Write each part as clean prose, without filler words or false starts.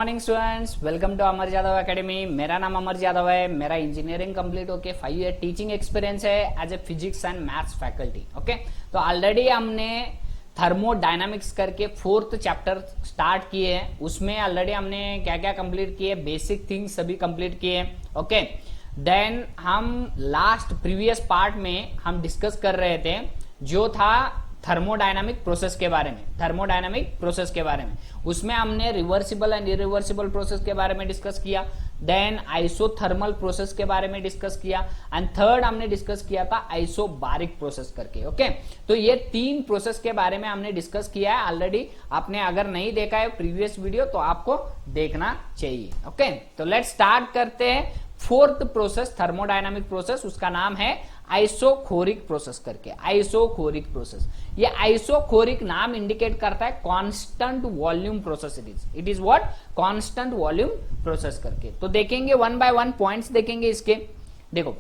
Morning students, welcome to Amar Yadav academy. मेरा नाम अमर यादव है। मेरा इंजीनियरिंग कंप्लीट होके 5 ईयर टीचिंग एक्सपीरियंस है as a physics and maths faculty. Okay, तो ऑलरेडी हमने थर्मोडायनामिक्स करके 4th चैप्टर स्टार्ट किए हैं। उसमें ऑलरेडी हमने क्या क्या कंप्लीट किए, बेसिक थिंग्स सभी कंप्लीट किए। ओके, देन हम लास्ट प्रीवियस पार्ट में हम डिस्कस कर रहे थे जो था थर्मोडायनामिक प्रोसेस के बारे में। थर्मोडायनामिक प्रोसेस के बारे में उसमें हमने रिवर्सिबल एंड इरिवर्सिबल प्रोसेस के बारे में डिस्कस किया। देन आइसोथर्मल प्रोसेस के बारे में डिस्कस किया एंड थर्ड हमने डिस्कस किया था आइसोबारिक प्रोसेस करके। ओके, तो ये 3 प्रोसेस के बारे में हमने डिस्कस किया है ऑलरेडी। आपने अगर नहीं देखा है प्रीवियस वीडियो तो आपको देखना चाहिए। ओके, तो लेट्स स्टार्ट करते हैं 4th प्रोसेस थर्मोडायनामिक प्रोसेस। उसका नाम है आइसोखोरिक प्रोसेस करके। आइसोखोरिक प्रोसेस, ये आइसोखोरिक नाम इंडिकेट करता है constant volume process. It is what, constant volume process करके। तो देखेंगे 1 by 1 पॉइंट्स देखेंगे इसके। देखो,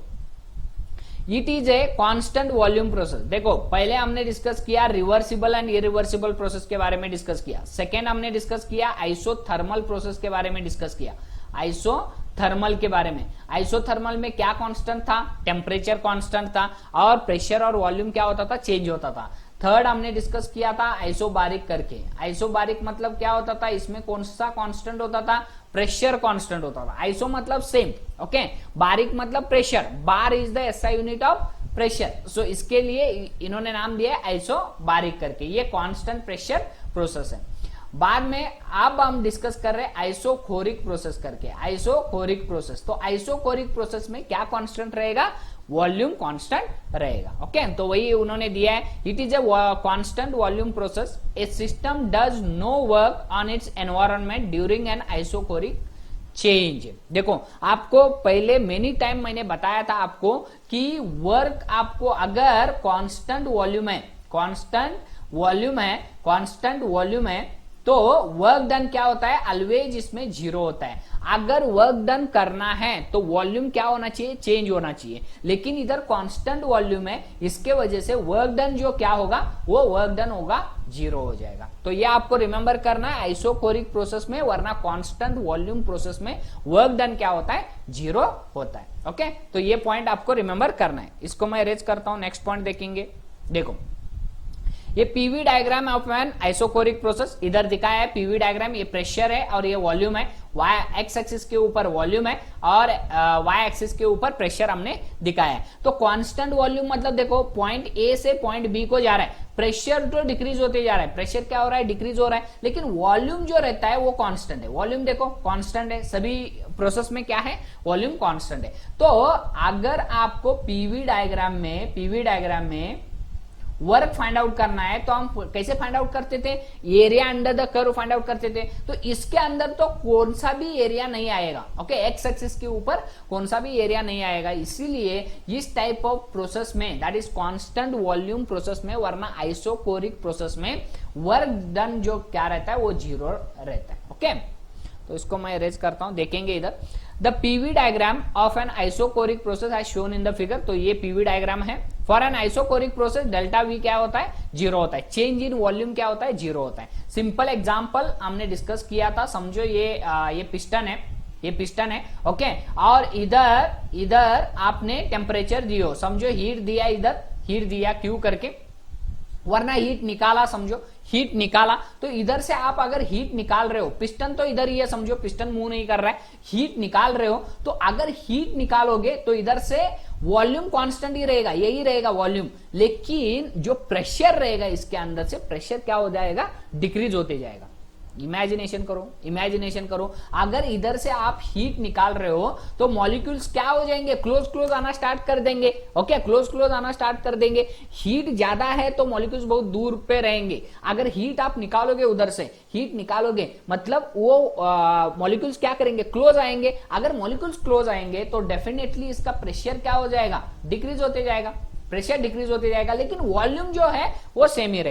it is a constant volume process. देखो, पहले हमने डिस्कस किया रिवर्सिबल एंड इरिवर्सिबल प्रोसेस के बारे में डिस्कस किया। सेकेंड हमने डिस्कस किया आइसोथर्मल प्रोसेस के बारे में डिस्कस किया। आइसोथर्मल के बारे में, आइसोथर्मल में क्या कांस्टेंट था, टेम्परेचर कांस्टेंट था और प्रेशर और वॉल्यूम क्या होता था, चेंज होता था। थर्ड हमने डिस्कस किया था आइसोबारिक करके। आइसोबारिक मतलब क्या होता था, इसमें कौन सा कांस्टेंट होता था, प्रेशर कांस्टेंट होता था। आइसो मतलब सेम, ओके, बारिक मतलब pressure. Bar is the SI unit of pressure. So इसके लिए इन्होंने नाम दिया आइसोबारिक करके। ये कांस्टेंट प्रेशर प्रोसेस है। बाद में अब हम डिस्कस कर रहे हैं आइसोखोरिक प्रोसेस करके। आइसोखोरिक प्रोसेस, तो आइसोखोरिक प्रोसेस में क्या कांस्टेंट रहेगा, वॉल्यूम कांस्टेंट रहेगा। ओके, तो वही उन्होंने दिया है। It is a constant volume process. A system does no work on its environment during an isochoric change. देखो, आपको पहले मेनी टाइम मैंने बताया था आपको कि वर्क आपको अगर कांस्टेंट वॉल्यूम है, कांस्टेंट वॉल्यूम है तो वर्क डन क्या होता है, ऑलवेज इसमें 0 होता है। अगर वर्क डन करना है तो वॉल्यूम क्या होना चाहिए, चेंज होना चाहिए। लेकिन इधर कांस्टेंट वॉल्यूम है, इसके वजह से वर्क डन जो क्या होगा, वो वर्क डन होगा 0 हो जाएगा। तो ये आपको रिमेंबर करना है आइसोकोरिक प्रोसेस में, वरना कांस्टेंट वॉल्यूम प्रोसेस में वर्क डन क्या होता है, 0 होता है। ओके, तो ये पॉइंट आपको रिमेंबर करना है। इसको मैं अरेंज करता हूं, नेक्स्ट पॉइंट देखेंगे। देखो, ये PV diagram of an isochoric process इधर दिखाया है। पीवी डायग्राम, ये प्रेशर है और ये वॉल्यूम है। वाई एक्स एक्सिस के ऊपर वॉल्यूम है और वाई एक्सिस के ऊपर प्रेशर हमने दिखाया है। तो कांस्टेंट वॉल्यूम मतलब देखो, पॉइंट ए से पॉइंट बी को जा रहा है, प्रेशर तो डिक्रीज होते जा रहा है, प्रेशर क्या हो रहा है, डिक्रीज हो रहा है, लेकिन वॉल्यूम जो रहता है वो कांस्टेंट है। वॉल्यूम देखो कांस्टेंट है, सभी प्रोसेस में क्या है, वॉल्यूम कांस्टेंट है। तो अगर आपको पीवी डायग्राम में वर्क फाइंड आउट करना है तो हम कैसे फाइंड आउट करते थे, area under the curve find out करते थे। तो इसके अंदर तो कौन सा भी एरिया नहीं आएगा। ओके, एक्स एक्सिस के ऊपर कौन सा भी एरिया नहीं आएगा। इसीलिए इस टाइप ऑफ प्रोसेस में, that is constant volume process में, वरना आइसोकोरिक प्रोसेस में वर्क डन जो क्या रहता है वो 0 रहता है। ओके, तो इसको मैं अरेंज करता हूं, देखेंगे इधर। The PV diagram of an isochoric process as shown in the figure. तो ये पीवी डायग्राम है। For an isochoric process delta V क्या होता है, 0 होता है। चेंज इन वॉल्यूम क्या होता है, 0 होता है। सिंपल एग्जांपल हमने डिस्कस किया था। समझो ये पिस्टन है, ओके, और इधर आपने टेम्परेचर दियो, समझो हीट दिया, इधर हीट दिया क्यू करके, वरना हीट निकाला, समझो हीट निकाला। तो इधर से आप अगर हीट निकाल रहे हो, पिस्टन तो इधर ही है, समझो पिस्टन मूव नहीं कर रहा है, हीट निकाल रहे हो, तो अगर हीट निकालोगे तो इधर से वॉल्यूम कांस्टेंट ही रहेगा, यही रहेगा वॉल्यूम, लेकिन जो प्रेशर रहेगा इसके अंदर से प्रेशर क्या हो जाएगा, डिक्रीज होते जाएगा। इमेजिनेशन करो, अगर इधर से आप हीट निकाल रहे हो तो मॉलिक्यूल्स क्या हो जाएंगे, क्लोज आना स्टार्ट कर देंगे। ओके, क्लोज आना स्टार्ट कर देंगे। हीट ज्यादा है तो मॉलिक्यूल्स बहुत दूर पे रहेंगे। अगर हीट आप निकालोगे, उधर से हीट निकालोगे, मतलब वो मॉलिक्यूल्स क्या करेंगे, क्लोज आएंगे। अगर मॉलिक्यूल्स क्लोज आएंगे तो डेफिनेटली इसका प्रेशर क्या हो जाएगा, डिक्रीज होते जाएगा, प्रेशर डिक्रीज होते जाएगा, लेकिन वॉल्यूम जो है वो सेम ही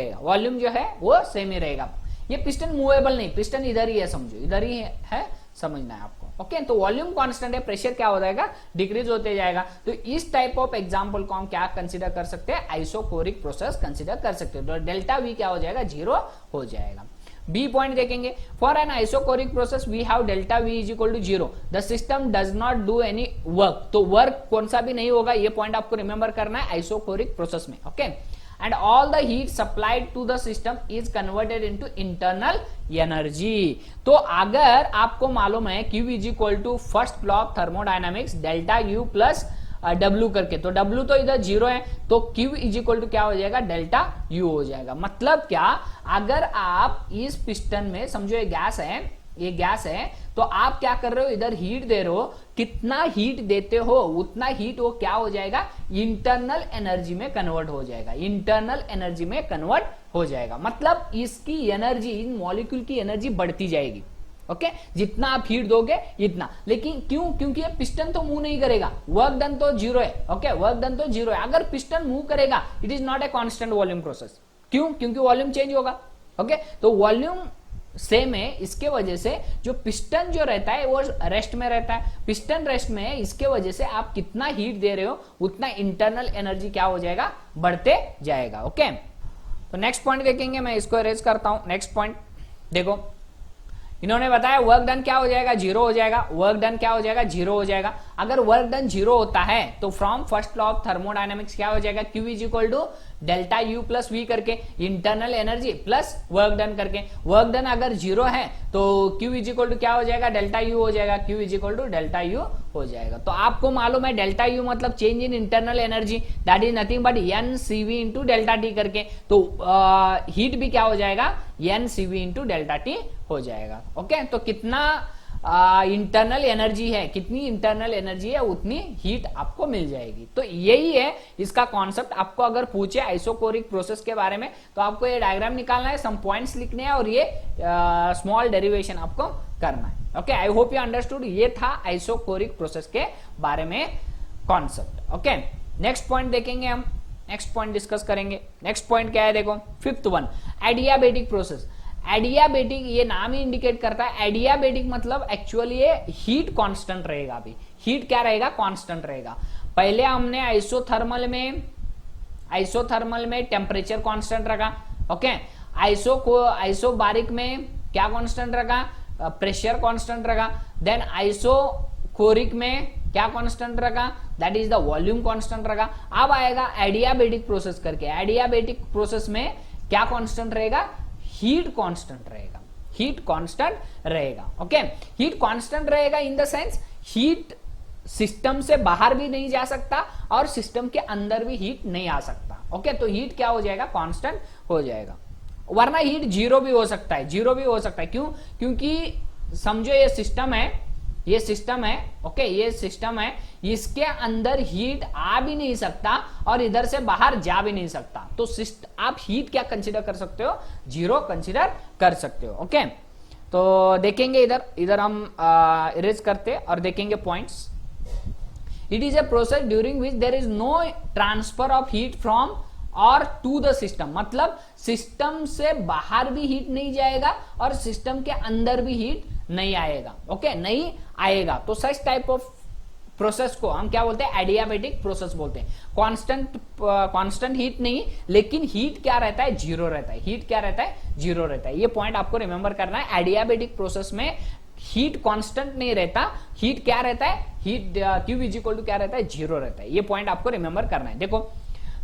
रहेगा। ये पिस्टन मूवेबल नहीं, पिस्टन इधर ही है, समझो इधर ही है, समझना है आपको। ओके, तो वॉल्यूम कांस्टेंट है, प्रेशर क्या हो जाएगा, डिक्रीज होते जाएगा। तो इस टाइप ऑफ एग्जांपल को हम क्या कंसीडर कर सकते हैं, आइसोकोरिक प्रोसेस कंसीडर कर सकते हैं। तो डेल्टा वी क्या हो जाएगा, 0 हो जाएगा। बी पॉइंट देखेंगे, for an isochoric process we have delta V is equal to 0, the system does not do any work. तो वर्क कौन सा भी नहीं होगा, ये पॉइंट आपको रिमेंबर करना है आइसोकोरिक प्रोसेस में। Okay, and all the heat supplied to the system is converted into internal energy. तो अगर आपको मालूम है Q is equal to first law of thermodynamics delta U plus W करके, तो W तो इधर 0 है, तो Q इज इक्वल टू क्या हो जाएगा, डेल्टा U हो जाएगा। मतलब क्या, अगर आप इस पिस्टन में समझो ये गैस है, ये गैस है, तो आप क्या कर रहे हो, इधर हीट दे रहे हो, कितना हीट देते हो उतना हीट वो क्या हो जाएगा, इंटरनल एनर्जी में कन्वर्ट हो जाएगा, इंटरनल एनर्जी में कन्वर्ट हो जाएगा। मतलब इसकी एनर्जी, इन मॉलिक्यूल की एनर्जी बढ़ती जाएगी। ओके, जितना आप हीट दोगे इतना, लेकिन क्यों, क्योंकि ये पिस्टन तो मूव नहीं करेगा, वर्क डन तो 0 है। ओके, वर्क डन तो 0 है। अगर पिस्टन मूव करेगा it is not a constant volume process. क्यों, क्योंकि वॉल्यूम चेंज होगा। ओके, तो वॉल्यूम सेम है, इसके वजह से जो पिस्टन जो रहता है वो रेस्ट में रहता है, पिस्टन रेस्ट में है, इसके वजह से आप कितना हीट दे रहे हो उतना इंटरनल एनर्जी क्या हो जाएगा, बढ़ते जाएगा। ओके, तो नेक्स्ट पॉइंट देखेंगे, मैं इसको अरेंज करता हूं। नेक्स्ट पॉइंट देखो, इन्होंने बताया वर्क डन क्या हो जाएगा, 0 हो जाएगा, वर्क डन क्या हो जाएगा, 0 हो जाएगा। अगर वर्क डन 0 होता है तो from first law of thermodynamics क्या हो जाएगा, Q is equal to delta U plus V करके, internal energy plus work done करके। वर्क डन अगर 0 है तो Q इज इक्वल टू क्या हो जाएगा, डेल्टा U हो जाएगा, Q is equal to delta U हो जाएगा। तो आपको मालूम है डेल्टा U मतलब change in internal energy, that is nothing but NCV into delta T करके। तो हीट भी क्या हो जाएगा, NCV इंटू डेल्टा T हो जाएगा। ओके, तो कितना इंटरनल एनर्जी है, कितनी इंटरनल एनर्जी है उतनी हीट आपको मिल जाएगी। तो यही है इसका कॉन्सेप्ट। आपको अगर पूछे आइसोकोरिक प्रोसेस के बारे में तो आपको ये डायग्राम निकालना है, सम पॉइंट्स लिखने हैं और ये स्मॉल डेरिवेशन आपको करना है। Okay, I hope you understood. ये था आइसोकोरिक प्रोसेस के बारे में कॉन्सेप्ट। ओके, नेक्स्ट पॉइंट देखेंगे हम, नेक्स्ट पॉइंट डिस्कस करेंगे। नेक्स्ट पॉइंट क्या है, देखो fifth one, adiabatic process. Adiabatic, ये नाम ही इंडिकेट करता है, एडियाबेटिक मतलब एक्चुअली ये हीट कांस्टेंट रहेगा। अभी हीट क्या रहेगा, कांस्टेंट रहेगा। पहले हमने आइसोथर्मल में टेम्परेचर कांस्टेंट रखा। ओके, आइसोबारिक में क्या कांस्टेंट रखा, प्रेशर कांस्टेंट रखा। देन आइसोकोरिक में क्या कांस्टेंट रखा, that is the volume constant रखा। अब आएगा एडियाबेटिक प्रोसेस करके, एडियाबेटिक प्रोसेस में क्या कांस्टेंट रहेगा, हीट कांस्टेंट रहेगा, हीट कांस्टेंट रहेगा। ओके, हीट कांस्टेंट रहेगा in the sense heat system से बाहर भी नहीं जा सकता और सिस्टम के अंदर भी हीट नहीं आ सकता। ओके, तो हीट क्या हो जाएगा, कांस्टेंट हो जाएगा। वरना हीट 0 भी हो सकता है, 0 भी हो सकता है। क्यों, क्योंकि समझो ये सिस्टम है, ये सिस्टम है। ओके, ये सिस्टम है, इसके अंदर हीट आ भी नहीं सकता और इधर से बाहर जा भी नहीं सकता। तो आप हीट क्या कंसीडर कर सकते हो, 0 कंसीडर कर सकते हो। ओके, तो देखेंगे इधर हम इरेज करते और देखेंगे points. It is a process during which there is no transfer of heat from और टू द सिस्टम, मतलब सिस्टम से बाहर भी हीट नहीं जाएगा और सिस्टम के अंदर भी हीट नहीं आएगा। ओके, नहीं आएगा। तो सच टाइप ऑफ प्रोसेस को हम क्या बोलते हैं, एडियाबेटिक प्रोसेस बोलते हैं। कांस्टेंट हीट नहीं, लेकिन हीट क्या रहता है, 0 रहता है। हीट क्या रहता है, 0 रहता है। ये पॉइंट आपको रिमेंबर करना है। एडियाबेटिक प्रोसेस में हीट कांस्टेंट नहीं रहता, हीट क्या रहता है, heat Q is equal to क्या रहता है, 0 रहता है। ये पॉइंट आपको रिमेंबर करना है। देखो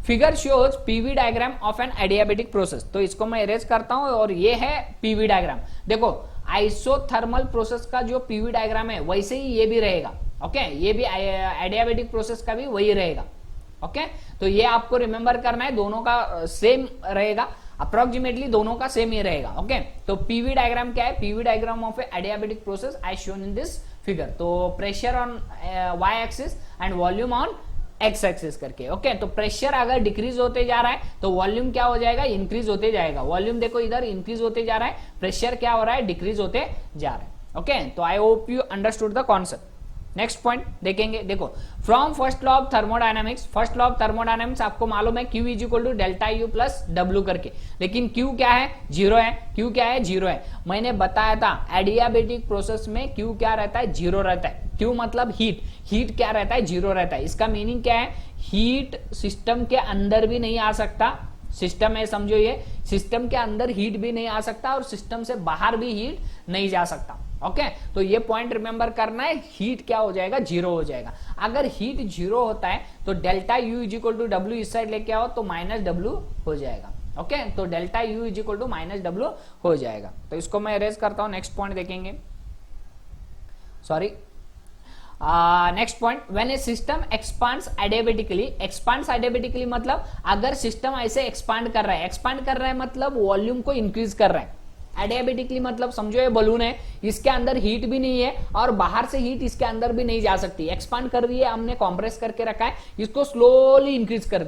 figure shows PV diagram of an adiabatic process. तो इसको मैं इरेज करता हूं और ये है पीवी डायग्राम। देखो आइसोथर्मल प्रोसेस का जो पीवी डायग्राम है वैसे ही ये भी रहेगा। ओके, ये भी एडियाबेटिक प्रोसेस का भी वही रहेगा। ओके, तो ये आपको रिमेंबर करना है, दोनों का सेम रहेगा, अप्रोक्सीमेटली दोनों का सेम ही रहेगा। ओके, तो पीवी डायग्राम क्या है, PV diagram of adiabatic process as shown in this figure. तो pressure on Y axis and volume on X axis करके। ओके, तो प्रेशर अगर डिक्रीज होते जा रहा है तो वॉल्यूम क्या हो जाएगा, इंक्रीज होते जाएगा। वॉल्यूम देखो इधर इंक्रीज होते जा रहा है, प्रेशर क्या हो रहा है, डिक्रीज होते जा रहा है। ओके, तो I hope you understood the concept. Next point देखेंगे। देखो from first law of thermodynamics, first law of thermodynamics आपको मालूम है Q is equal to delta U plus W करके, लेकिन Q क्या है, 0 है। Q क्या है, 0 है। मैंने बताया था एडियाबेटिक प्रोसेस में Q क्या रहता है, 0 रहता है। Q मतलब हीट, हीट क्या रहता है, 0 रहता है। इसका मीनिंग क्या है, हीट सिस्टम के अंदर भी नहीं आ सकता, सिस्टम है, समझो ये सिस्टम के अंदर हीट भी नहीं आ सकता और सिस्टम से बाहर भी हीट नहीं जा सकता। ओके, तो ये पॉइंट रिमेंबर करना है, हीट क्या हो जाएगा, जीरो हो जाएगा। अगर हीट जीरो होता है तो delta U is equal to W इस साइड लेके आओ तो माइनस डब्ल्यू हो जाएगा। ओके, तो delta U is equal to minus W हो जाएगा। तो इसको मैं इरेज करता हूं, नेक्स्ट पॉइंट देखेंगे, sorry next point, when a system expands adiabatically मतलब अगर सिस्टम ऐसे एक्सपांड कर रहा है मतलब वॉल्यूम को इंक्रीज कर रहा है। एडियाबेटिकली मतलब समझो ये बलून है, इसके अंदर हीट भी नहीं है और बाहर से हीट इसके अंदर भी नहीं जा सकती, एक्सपांड कर रही है, हमने कॉम्प्रेस करके रखा है, इसको स्लोली इंक्रीज कर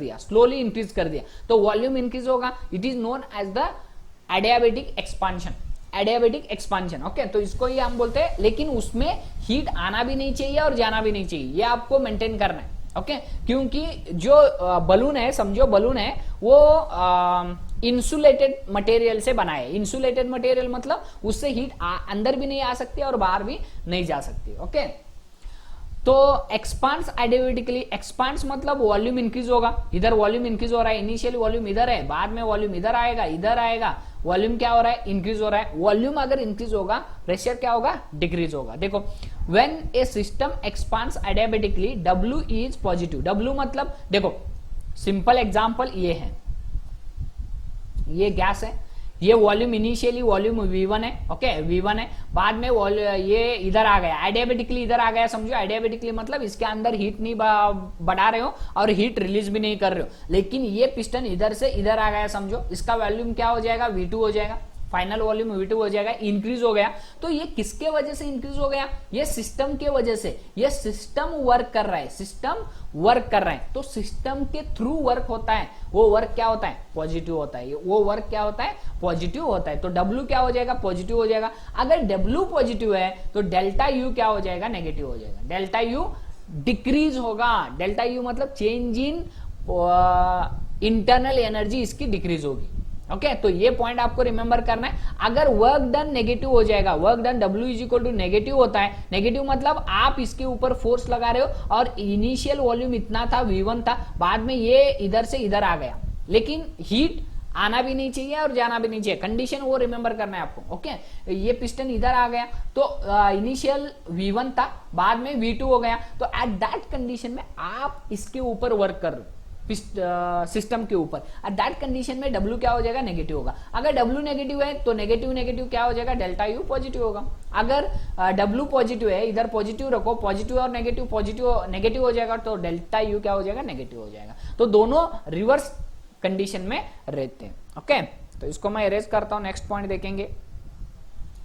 दिया तो वॉल्यूम इंक्रीज होगा। It is known as the adiabatic expansion. Okay, तो इसको ही हम बोलते हैं, लेकिन उसमें हीट आना भी नहीं चाहिए और जाना भी नहीं चाहिए, ये आपको मेंटेन करना है। ओके, क्योंकि जो बलून है, समझो बलून है, वो इंसुलेटेड मटेरियल से बना है। इंसुलेटेड मटेरियल मतलब उससे हीट अंदर भी नहीं आ सकती और बाहर भी नहीं जा सकती। ओके, तो एक्सपांड्स एडियाबेटिकली, एक्सपांड्स मतलब वॉल्यूम इंक्रीज होगा, इधर वॉल्यूम इंक्रीज हो रहा है, इनिशियली वॉल्यूम इधर है, बाद में वॉल्यूम इधर आएगा, वॉल्यूम क्या हो रहा है, इंक्रीज हो रहा है। वॉल्यूम अगर इंक्रीज होगा, प्रेशर क्या होगा, डिक्रीज होगा। देखो, when a system expands adiabatically W is positive. W मतलब देखो सिंपल एग्जांपल ये है, ये गैस है, ये वॉल्यूम इनिशियली वॉल्यूम V1 है। ओके, V1 है, बाद में ये इधर आ गया, एडियाबेटिकली इधर आ गया। समझो एडियाबेटिकली मतलब इसके अंदर हीट नहीं बढ़ा रहे हो और हीट रिलीज भी नहीं कर रहे हो, लेकिन ये पिस्टन इधर से इधर आ गया, समझो इसका वॉल्यूम क्या हो जाएगा, V2 हो जाएगा, फाइनल वॉल्यूम V2 हो जाएगा, इंक्रीज हो गया। तो ये किसके वजह से इंक्रीज हो गया, ये सिस्टम के वजह से। ये सिस्टम वर्क कर रहा है, तो सिस्टम के थ्रू वर्क होता है, वो वर्क क्या होता है, पॉजिटिव होता है, वो वर्क क्या होता है, पॉजिटिव होता है। तो W क्या हो जाएगा, पॉजिटिव हो जाएगा। अगर W पॉजिटिव है तो डेल्टा U क्या हो जाएगा, नेगेटिव हो जाएगा, डेल्टा U डिक्रीज होगा। डेल्टा U मतलब चेंज इन इंटरनल एनर्जी इसकी डिक्रीज होगी। ओके, तो ये पॉइंट आपको रिमेंबर करना है। अगर वर्क डन नेगेटिव हो जाएगा, work done W is equal to negative होता है, नेगेटिव मतलब आप इसके ऊपर फोर्स लगा रहे हो और इनिशियल वॉल्यूम इतना था, V1 था, बाद में ये इधर से इधर आ गया, लेकिन हीट आना भी नहीं चाहिए और जाना भी नहीं चाहिए, कंडीशन वो रिमेंबर करना है आपको। ओके, ये पिस्टन इधर आ गया तो इनिशियल V1 था, बाद में V2 हो गया, तो एट दैट कंडीशन में आप इसके ऊपर वर्क कर रहे हो, सिस्टम के ऊपर। एट दैट कंडीशन में W क्या हो जाएगा, नेगेटिव होगा। अगर W नेगेटिव है तो नेगेटिव क्या हो जाएगा, डेल्टा U पॉजिटिव होगा। अगर W पॉजिटिव है, इधर पॉजिटिव रखो, पॉजिटिव और नेगेटिव नेगेटिव हो जाएगा, तो डेल्टा U क्या हो जाएगा, नेगेटिव हो जाएगा। तो दोनों रिवर्स कंडीशन में रहते हैं। ओके, तो इसको मैं इरेज करता हूं, नेक्स्ट पॉइंट देखेंगे।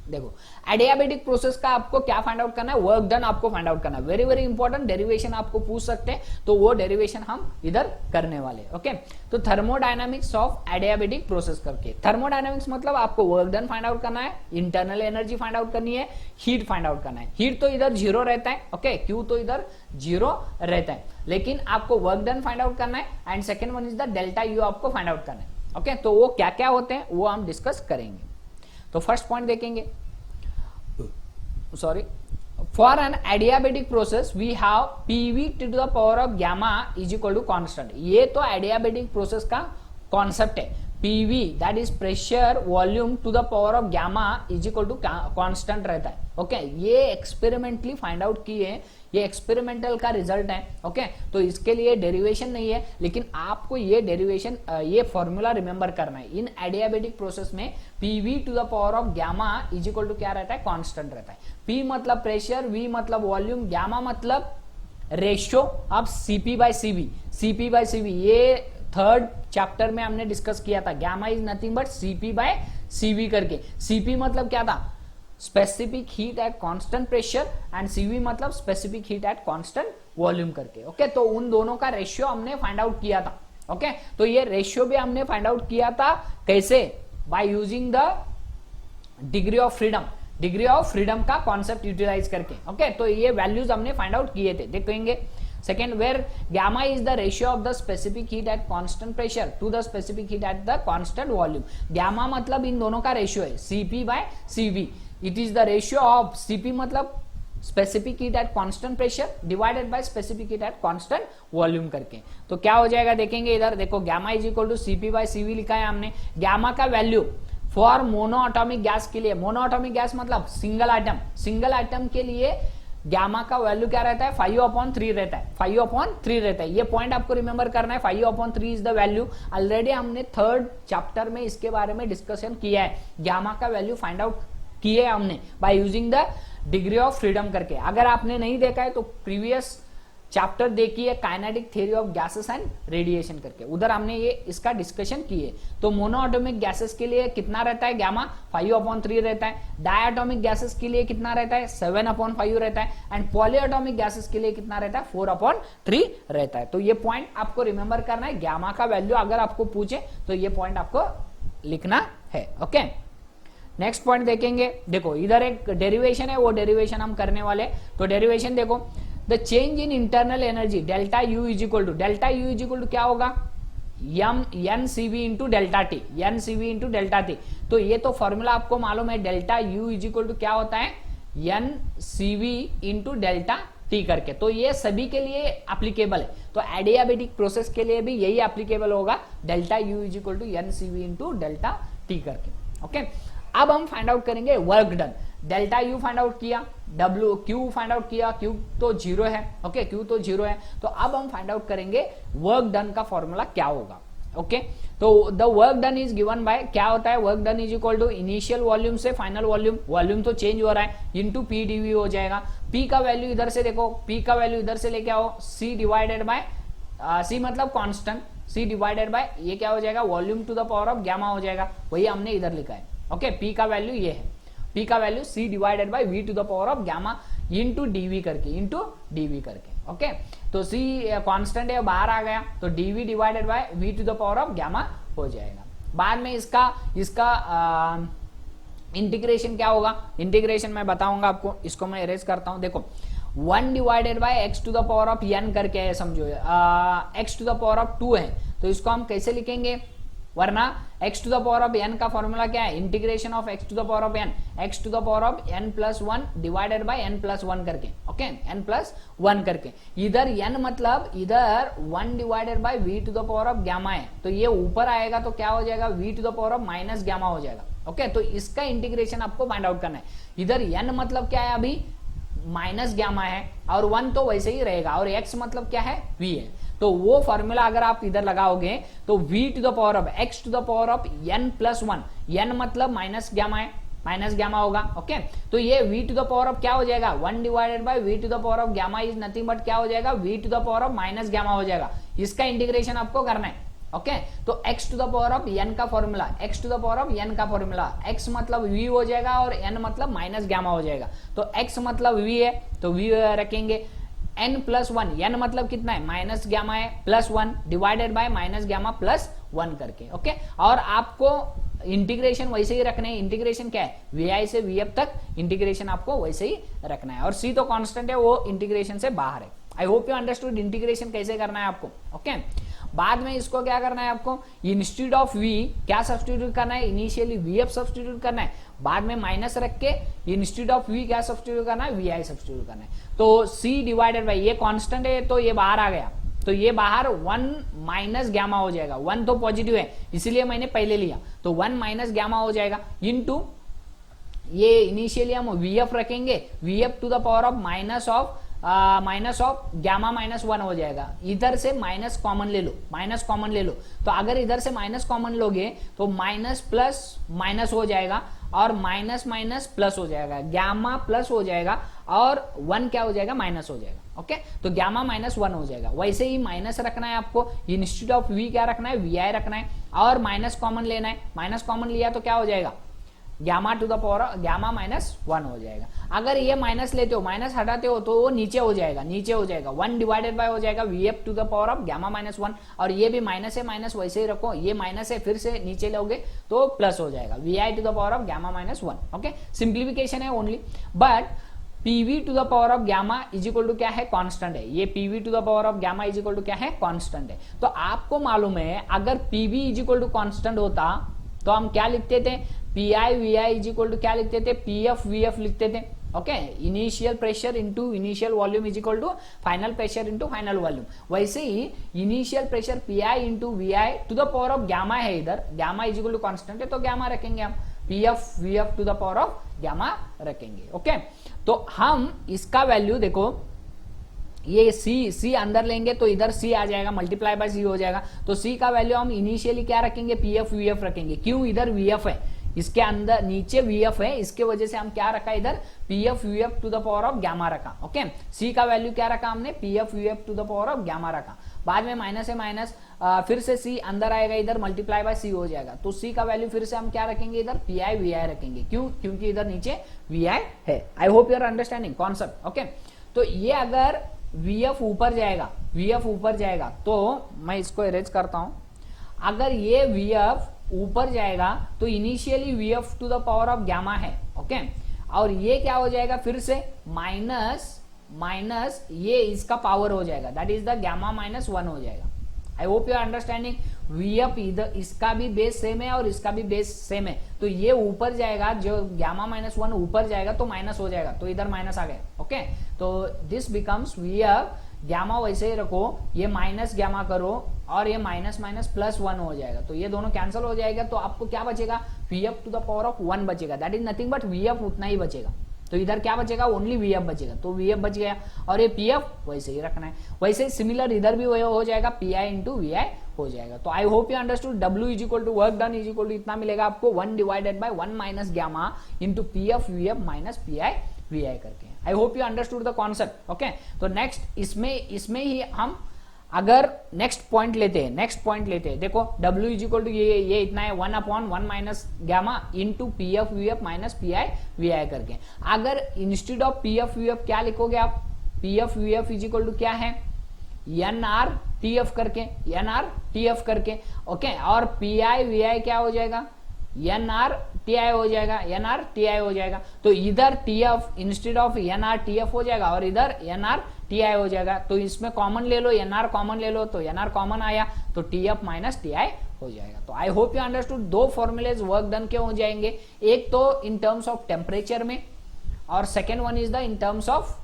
देखो, एडियाबेटिक प्रोसेस का आपको क्या फाइंड आउट करना है, वर्क डन आपको फाइंड आउट करना है। वेरी वेरी इंपॉर्टेंट, डेरिवेशन आपको पूछ सकते हैं, तो वो डेरिवेशन हम इधर करने वाले। ओके, तो थर्मोडायनामिक्स ऑफ एडियाबेटिक प्रोसेस करके, थर्मोडायनामिक्स मतलब आपको वर्क डन फाइंड आउट करना है, इंटरनल एनर्जी फाइंड आउट करनी है, हीट फाइंड आउट करना है। हीट तो इधर जीरो रहता है, ओके, क्यू तो इधर जीरो रहता है, लेकिन आपको वर्क डन फाइंड आउट करना है, and second one is the delta U आपको फाइंड आउट करना है। ओके, तो वो क्या क्या होते हैं वो हम डिस्कस करेंगे। तो फर्स्ट पॉइंट देखेंगे, sorry, for an adiabatic process we have PV to the power of gamma is equal to constant. ये तो एडियाबेटिक प्रोसेस का कॉन्सेप्ट है, PV that is pressure volume to the power of gamma is equal to constant रहता है। Okay, ये experimentally find out किए, ये experimental का रिजल्ट है। ओके, तो इसके लिए डेरिवेशन नहीं है, लेकिन आपको ये डेरिवेशन, ये फॉर्मूला रिमेंबर करना है। इन एडियाबेटिक प्रोसेस में PV to the power of gamma is equal to क्या रहता है, कांस्टेंट रहता है। P मतलब प्रेशर, V मतलब वॉल्यूम, गामा मतलब रेशियो ऑफ CP/CV। ये थर्ड चैप्टर में हमने डिस्कस किया था। Gamma is nothing but CP/CV करके। CP मतलब क्या था, specific heat at constant pressure, and CV मतलब specific heat at constant volume करके। ओके, तो उन दोनों का रेशियो हमने फाइंड आउट किया था। ओके, तो ये रेशियो भी हमने फाइंड आउट किया था, कैसे, by using the degree of freedom का कॉन्सेप्ट यूटिलाइज करके। ओके, तो ये वैल्यूज हमने फाइंड आउट किए थे, देखेंगे। Second, where gamma is the ratio of the specific heat at constant pressure to the specific heat at the constant volume. Gamma मतलब इन दोनों का रेशियो है, CP/CV। It is the ratio of CP मतलब specific heat at constant pressure divided by specific heat at constant volume करके। तो क्या हो जाएगा देखेंगे इधर देखो, gamma is equal to CP by CV लिखा है हमने। गैमा का वैल्यू फॉर मोनोएटॉमिक गैस के लिए, मोनोएटॉमिक गैस मतलब सिंगल आइटम, सिंगल आइटम के लिए गैमा का वैल्यू क्या रहता है 5/3 रहता है, 5/3 रहता है। ये पॉइंट आपको रिमेंबर करना है, 5/3 इज द वैल्यू। ऑलरेडी हमने थर्ड चैप्टर में इसके बारे में डिस्कशन किया है, गैमा का वैल्यू फाइंड आउट किए हमने bye using the degree of freedom करके। अगर आपने नहीं देखा है तो प्रीवियस चैप्टर देखिए, kinetic theory of gases and radiation करके, उधर हमने ये इसका डिस्कशन किए। तो मोनोएटॉमिक गैसेस के लिए कितना रहता है गैमा 5/3 रहता है, डायएटॉमिक गैसेस के लिए कितना रहता है 7/5 रहता है, एंड पॉलीएटॉमिक गैसेस के लिए कितना रहता है 4/3 रहता है। तो ये पॉइंट आपको रिमेंबर करना है, गैमा का वैल्यू अगर आपको पूछे तो ये पॉइंट आपको लिखना है। ओके, नेक्स्ट पॉइंट देखेंगे, देखो इधर एक डेरिवेशन है, वो डेरिवेशन हम करने वाले। तो डेरिवेशन देखो, the change in internal energy delta U is equal to, delta U is equal to क्या होगा N CV into delta T, N CV into delta T. तो ये तो फॉर्मूला आपको मालूम है, delta U is equal to क्या होता है N CV into delta T करके। तो ये सभी के लिए एप्लीकेबल है, तो एडियाबेटिक प्रोसेस के लिए भी यही एप्लीकेबल होगा, delta U is equal to N CV into delta T करके। ओके, अब हम फाइंड आउट करेंगे work done. Delta U find out किया, डब्ल्यू क्यू फाइंड आउट किया, क्यू तो 0 है। ओके, क्यू तो 0 है। तो अब हम फाइंड आउट करेंगे वर्क डन का फॉर्मूला क्या होगा। ओके, तो the work done is given by, क्या होता है work done is equal to initial volume से फाइनल वॉल्यूम, वॉल्यूम तो चेंज हो रहा है, इंटू पी डीवी हो जाएगा। पी का वैल्यू इधर से देखो, पी का वैल्यू इधर से लेके आओ, सी डिवाइडेड बाय सी मतलब कांस्टेंट, सी डिवाइडेड बाय ये क्या हो जाएगा volume to the power of gamma हो जाएगा, वही हमने इधर लिखा है। ओके, पी का वैल्यू ये है, पी का value C divided by V to the power of gamma into DV करके, इंटू डीवी करके। ओके, तो सी कांस्टेंट है बाहर आ गया, तो DV divided by V to the power of gamma हो जाएगा। बाद में इसका इंटीग्रेशन क्या होगा, इंटीग्रेशन मैं बताऊंगा आपको, इसको मैं इरेज करता हूं। देखो 1 divided by X to the power of N करके है, समझो X to the power of 2 है, तो इसको हम कैसे लिखेंगे, वरना x to the power of n का फॉर्मूला क्या है integration of x to the power of n, x to the power of n plus 1 divided by n plus 1 करके। ओके, n प्लस 1 करके, इधर n मतलब इधर 1 divided by v to the power of gamma है, तो ये ऊपर आएगा तो क्या हो जाएगा v to the power of minus gamma हो जाएगा। ओके, तो इसका इंटीग्रेशन आपको फाइंड आउट करना है। इधर n मतलब क्या है अभी माइनस गैमा है, और 1 तो वैसे ही रहेगा, और x मतलब क्या है v है। तो वो फॉर्मूला अगर आप इधर लगाओगे तो v to the power of x to the power of n plus 1, n मतलब माइनस गैमा है, माइनस गैमा होगा। ओके, तो ये v to the power of क्या हो जाएगा 1 divided by v to the power of gamma is nothing but क्या हो जाएगा v to the power of minus gamma हो जाएगा। इसका इंटीग्रेशन आपको करना है। ओके, तो x to the power of n का formula, x to the power of n का फॉर्मूला, x मतलब v हो जाएगा और n मतलब माइनस गैमा हो जाएगा। तो x मतलब v है तो v रखेंगे, n प्लस 1, n मतलब कितना है माइनस गैमा है, plus 1 divided by minus gamma plus 1 करके। ओके, और आपको इंटीग्रेशन वैसे ही रखना है, इंटीग्रेशन क्या है vi से vf तक इंटीग्रेशन आपको वैसे ही रखना है, और c तो कांस्टेंट है वो इंटीग्रेशन से बाहर है। I hope you understood integration कैसे करना है आपको। ओके, बाद में इसको क्या करना है आपको इंस्टीट्यूट ऑफ v क्या सब्स्टिट्यूट करना है, इनिशियली vf सब्स्टिट्यूट करना है, बाद में माइनस रख के इंस्टीट्यूट ऑफ v क्या सब्स्टिट्यूट करना है vi सब्स्टिट्यूट करना है। तो c डिवाइडेड बाय ये कांस्टेंट है तो ये बाहर आ गया, तो ये बाहर 1 माइनस गैमा हो जाएगा, 1 तो पॉजिटिव है इसीलिए मैंने पहले लिया, तो 1 माइनस गैमा हो जाएगा इनटू ये इनिशियली हम vf रखेंगे, vf to the power of minus of gamma minus 1 हो जाएगा। इधर से माइनस कॉमन ले लो, माइनस कॉमन ले लो, तो अगर इधर से माइनस कॉमन लोगे तो माइनस प्लस माइनस हो जाएगा और माइनस माइनस प्लस हो जाएगा, गैमा प्लस हो जाएगा और 1 क्या हो जाएगा माइनस हो जाएगा। ओके, तो गैमा माइनस 1 हो जाएगा। वैसे ही माइनस रखना है आपको, इंस्टीट्यूट ऑफ v क्या रखना है vi रखना है और माइनस कॉमन लेना है, माइनस कॉमन लिया तो क्या हो जाएगा gamma to the power gamma minus 1 हो जाएगा। अगर ये माइनस लेते हो माइनस हटाते हो तो वो नीचे हो जाएगा, नीचे हो जाएगा 1 डिवाइडेड बाय हो जाएगा vf to the power of gamma minus 1, और ये भी माइनस है माइनस वैसे ही रखो, ये माइनस है फिर से नीचे लोगे तो प्लस हो जाएगा vi to the power of gamma minus 1। Okay, simplification है only, but pv to the power of gamma is equal to क्या है कांस्टेंट है, ये pv to the power of gamma is equal to क्या है constant है। तो आपको मालूम है अगर pv is equal to constant होता तो हम क्या लिखते थे pi vi is equal to क्या लिखते थे pf vf लिखते थे। Okay, initial pressure into initial volume is equal to final pressure into final volume. वैसे ही initial pressure P into V I to the power of gamma है, इधर gamma is equal to constant है तो gamma रखेंगे हम, P F V F to the power of gamma रखेंगे। Okay, तो हम इसका वैल्यू देखो, ये सी अंदर लेंगे तो इधर सी आ जाएगा, मल्टीप्लाई बाय सी हो जाएगा। तो सी का वैल्यू हम इनिशियली क्या रखेंगे, पी एफ वी एफ रखेंगे। क्यों, इधर वी एफ है, इसके अंदर नीचे वी एफ है, इसके वजह से हम क्या रखा इधर P F V F to the power of gamma रखा। ओके, सी का वैल्यू क्या रखा हमने, P F V F to the power of gamma रखा। बाद में माइनस है माइनस, फिर से सी अंदर आएगा, इधर मल्टीप्लाई बाय सी हो जाएगा। तो सी का वैल्यू फिर से हम क्या रखेंगे, इधर पी आई वी आई रखेंगे। क्यों, क्योंकि इधर नीचे वी आई है। I hope you are understanding concept. Okay, तो ये अगर वीएफ ऊपर जाएगा, वीएफ ऊपर जाएगा तो मैं इसको इरेज करता हूं। अगर ये वीएफ ऊपर जाएगा तो initially VF to the power of gamma है। ओके, और ये क्या हो जाएगा, फिर से माइनस माइनस ये इसका पावर हो जाएगा, that is the gamma minus 1 हो जाएगा। I hope you are understanding. VF इधर इसका भी बेस सेम है और इसका भी बेस सेम है, तो ये ऊपर जाएगा, जो गैमा माइनस 1 ऊपर जाएगा तो माइनस हो जाएगा, तो इधर माइनस आ गया। ओके, तो दिस बिकम्स वीएफ, गैमा वैसे ही रखो, ये माइनस गैमा करो और ये माइनस माइनस प्लस 1 हो जाएगा, तो ये दोनों कैंसिल हो जाएगा। तो आपको क्या बचेगा, VF to the power of 1 बचेगा, that is nothing but VF उतना ही बचेगा। तो इधर क्या बचेगा, ओनली वीएफ बचेगा, तो वीएफ बच गया। और ये पीएफ वैसे ही रखना है, वैसे ही सिमिलर इधर भी हो जाएगा, पीआई इंटू वीआई हो जाएगा। तो I hope you understood. W is equal to work done is equal to इतना मिलेगा आपको 1 divided by 1 minus gamma into PF VF minus PI VI करके। I hope you understood the concept. Okay, तो next इसमें ही हम अगर next point लेते हैं, देखो W इज इक्वल टू ये इतना है 1 upon 1 minus gamma into P F V F minus P I V I करके। अगर instead of P F V F क्या लिखोगे आप, P F V F is equal to क्या है, एन आर टी एफ करके। ओके, और P I V I क्या हो जाएगा, एन आर टी आई हो जाएगा। तो इधर T F instead of N R T F हो जाएगा और इधर एन आर टी आई हो जाएगा। तो इसमें कॉमन ले लो, एन आर कॉमन ले लो, तो एन आर कॉमन आया तो T F minus T I हो जाएगा। तो I hope you understood. 2 formulas work done के हो जाएंगे, एक तो इन टर्म्स ऑफ टेम्परेचर में और second one is the in terms of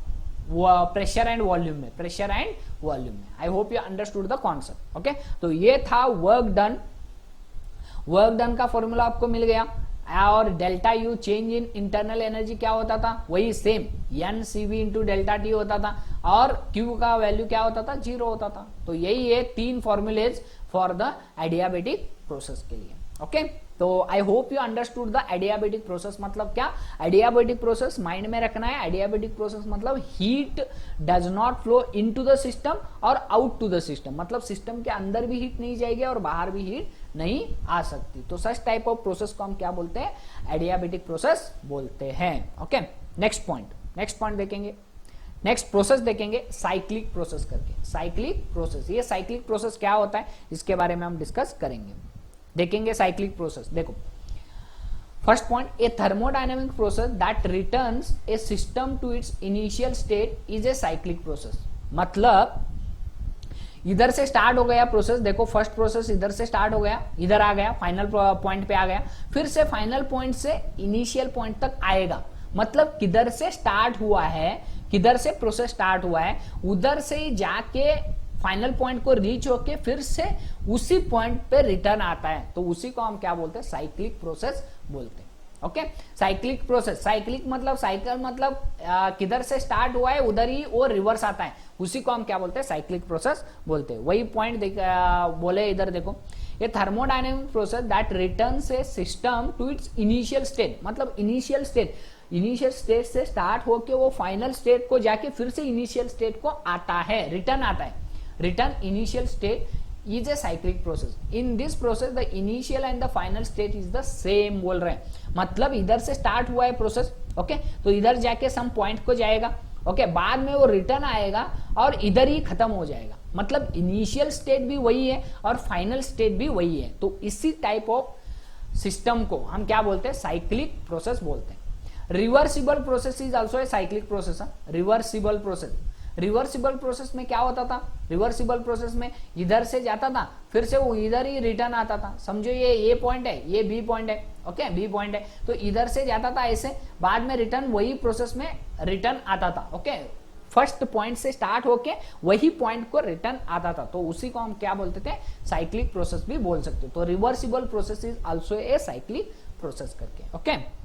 pressure and volume में। I hope you understood the concept. Okay, तो ये था वर्क डन का फॉर्मूला आपको मिल गया। और delta U change in internal energy क्या होता था, वही same N C V into delta T होता था, और क्यू का वैल्यू क्या होता था, 0 होता था। तो यही है 3 formulas for the adiabatic process के लिए। ओके, तो I hope you understood the adiabatic process मतलब क्या। एडियाबेटिक प्रोसेस माइंड में रखना है, एडियाबेटिक प्रोसेस मतलब heat does not flow into the system और आउट टू द सिस्टम, मतलब सिस्टम के अंदर भी हीट नहीं जाएगी और बाहर भी हीट नहीं आ सकती। तो सच टाइप ऑफ प्रोसेस को हम क्या बोलते हैं, एडियाबेटिक प्रोसेस बोलते हैं। ओके, नेक्स्ट पॉइंट देखेंगे, नेक्स्ट प्रोसेस देखेंगे साइक्लिक प्रोसेस करके। साइक्लिक प्रोसेस, ये साइक्लिक प्रोसेस क्या होता है इसके बारे में हम डिस्कस करेंगे, देखेंगे साइक्लिक प्रोसेस। देखो first point, a thermodynamic process that returns a system to its initial state is a cyclic process. मतलब इधर से स्टार्ट हो गया प्रोसेस, देखो फर्स्ट प्रोसेस इधर से स्टार्ट हो गया, इधर आ गया, फाइनल पॉइंट पे आ गया, फिर से फाइनल पॉइंट से इनिशियल पॉइंट तक आएगा। मतलब किधर से स्टार्ट हुआ है, किधर से प्रोसेस स्टार्ट हुआ है, उधर से ही जाके फाइनल पॉइंट को रीच होके फिर से उसी पॉइंट पे रिटर्न आता है, तो उसी को हम क्या बोलते हैं, साइक्लिक प्रोसेस बोलते हैं। ओके, साइक्लिक प्रोसेस, साइक्लिक मतलब साइकिल मतलब किधर से स्टार्ट हुआ है उधर ही वो रिवर्स आता है, उसी को हम क्या बोलते हैं, साइक्लिक प्रोसेस बोलते हैं। वही पॉइंट बोले इधर देखो, ये thermodynamic process that returns a system to its initial state. मतलब इनिशियल स्टेट से स्टार्ट होके वो फाइनल स्टेट को जाके फिर से इनिशियल स्टेट को आता है, रिटर्न आता है। Return initial state is a cyclic process. In this process the initial and the final state is the same बोल रहे हैं। मतलब इधर से स्टार्ट हुआ है प्रोसेस, ओके, तो इधर जाके सम पॉइंट को जाएगा, ओके, बाद में वो रिटर्न आएगा और इधर ही खत्म हो जाएगा। मतलब इनिशियल स्टेट भी वही है और फाइनल स्टेट भी वही है। तो इसी टाइप ऑफ सिस्टम को हम क्या बोलते हैं, साइक्लिक प्रोसेस बोलते हैं। Reversible process is also a cyclic process. Reversible reversible process में क्या होता था, रिवर्सिबल प्रोसेस में इधर से जाता था, फिर से वो इधर ही रिटर्न आता था। समझो ये ए पॉइंट है, ये बी पॉइंट है, ओके बी पॉइंट है, तो इधर से जाता था ऐसे, बाद में रिटर्न वही प्रोसेस में रिटर्न आता था। ओके, फर्स्ट पॉइंट से स्टार्ट होके वही पॉइंट को रिटर्न आता था, तो उसी को हम क्या बोलते थे, साइक्लिक प्रोसेस भी बोल सकते हो। तो reversible process is also a cyclic process करके। ओके,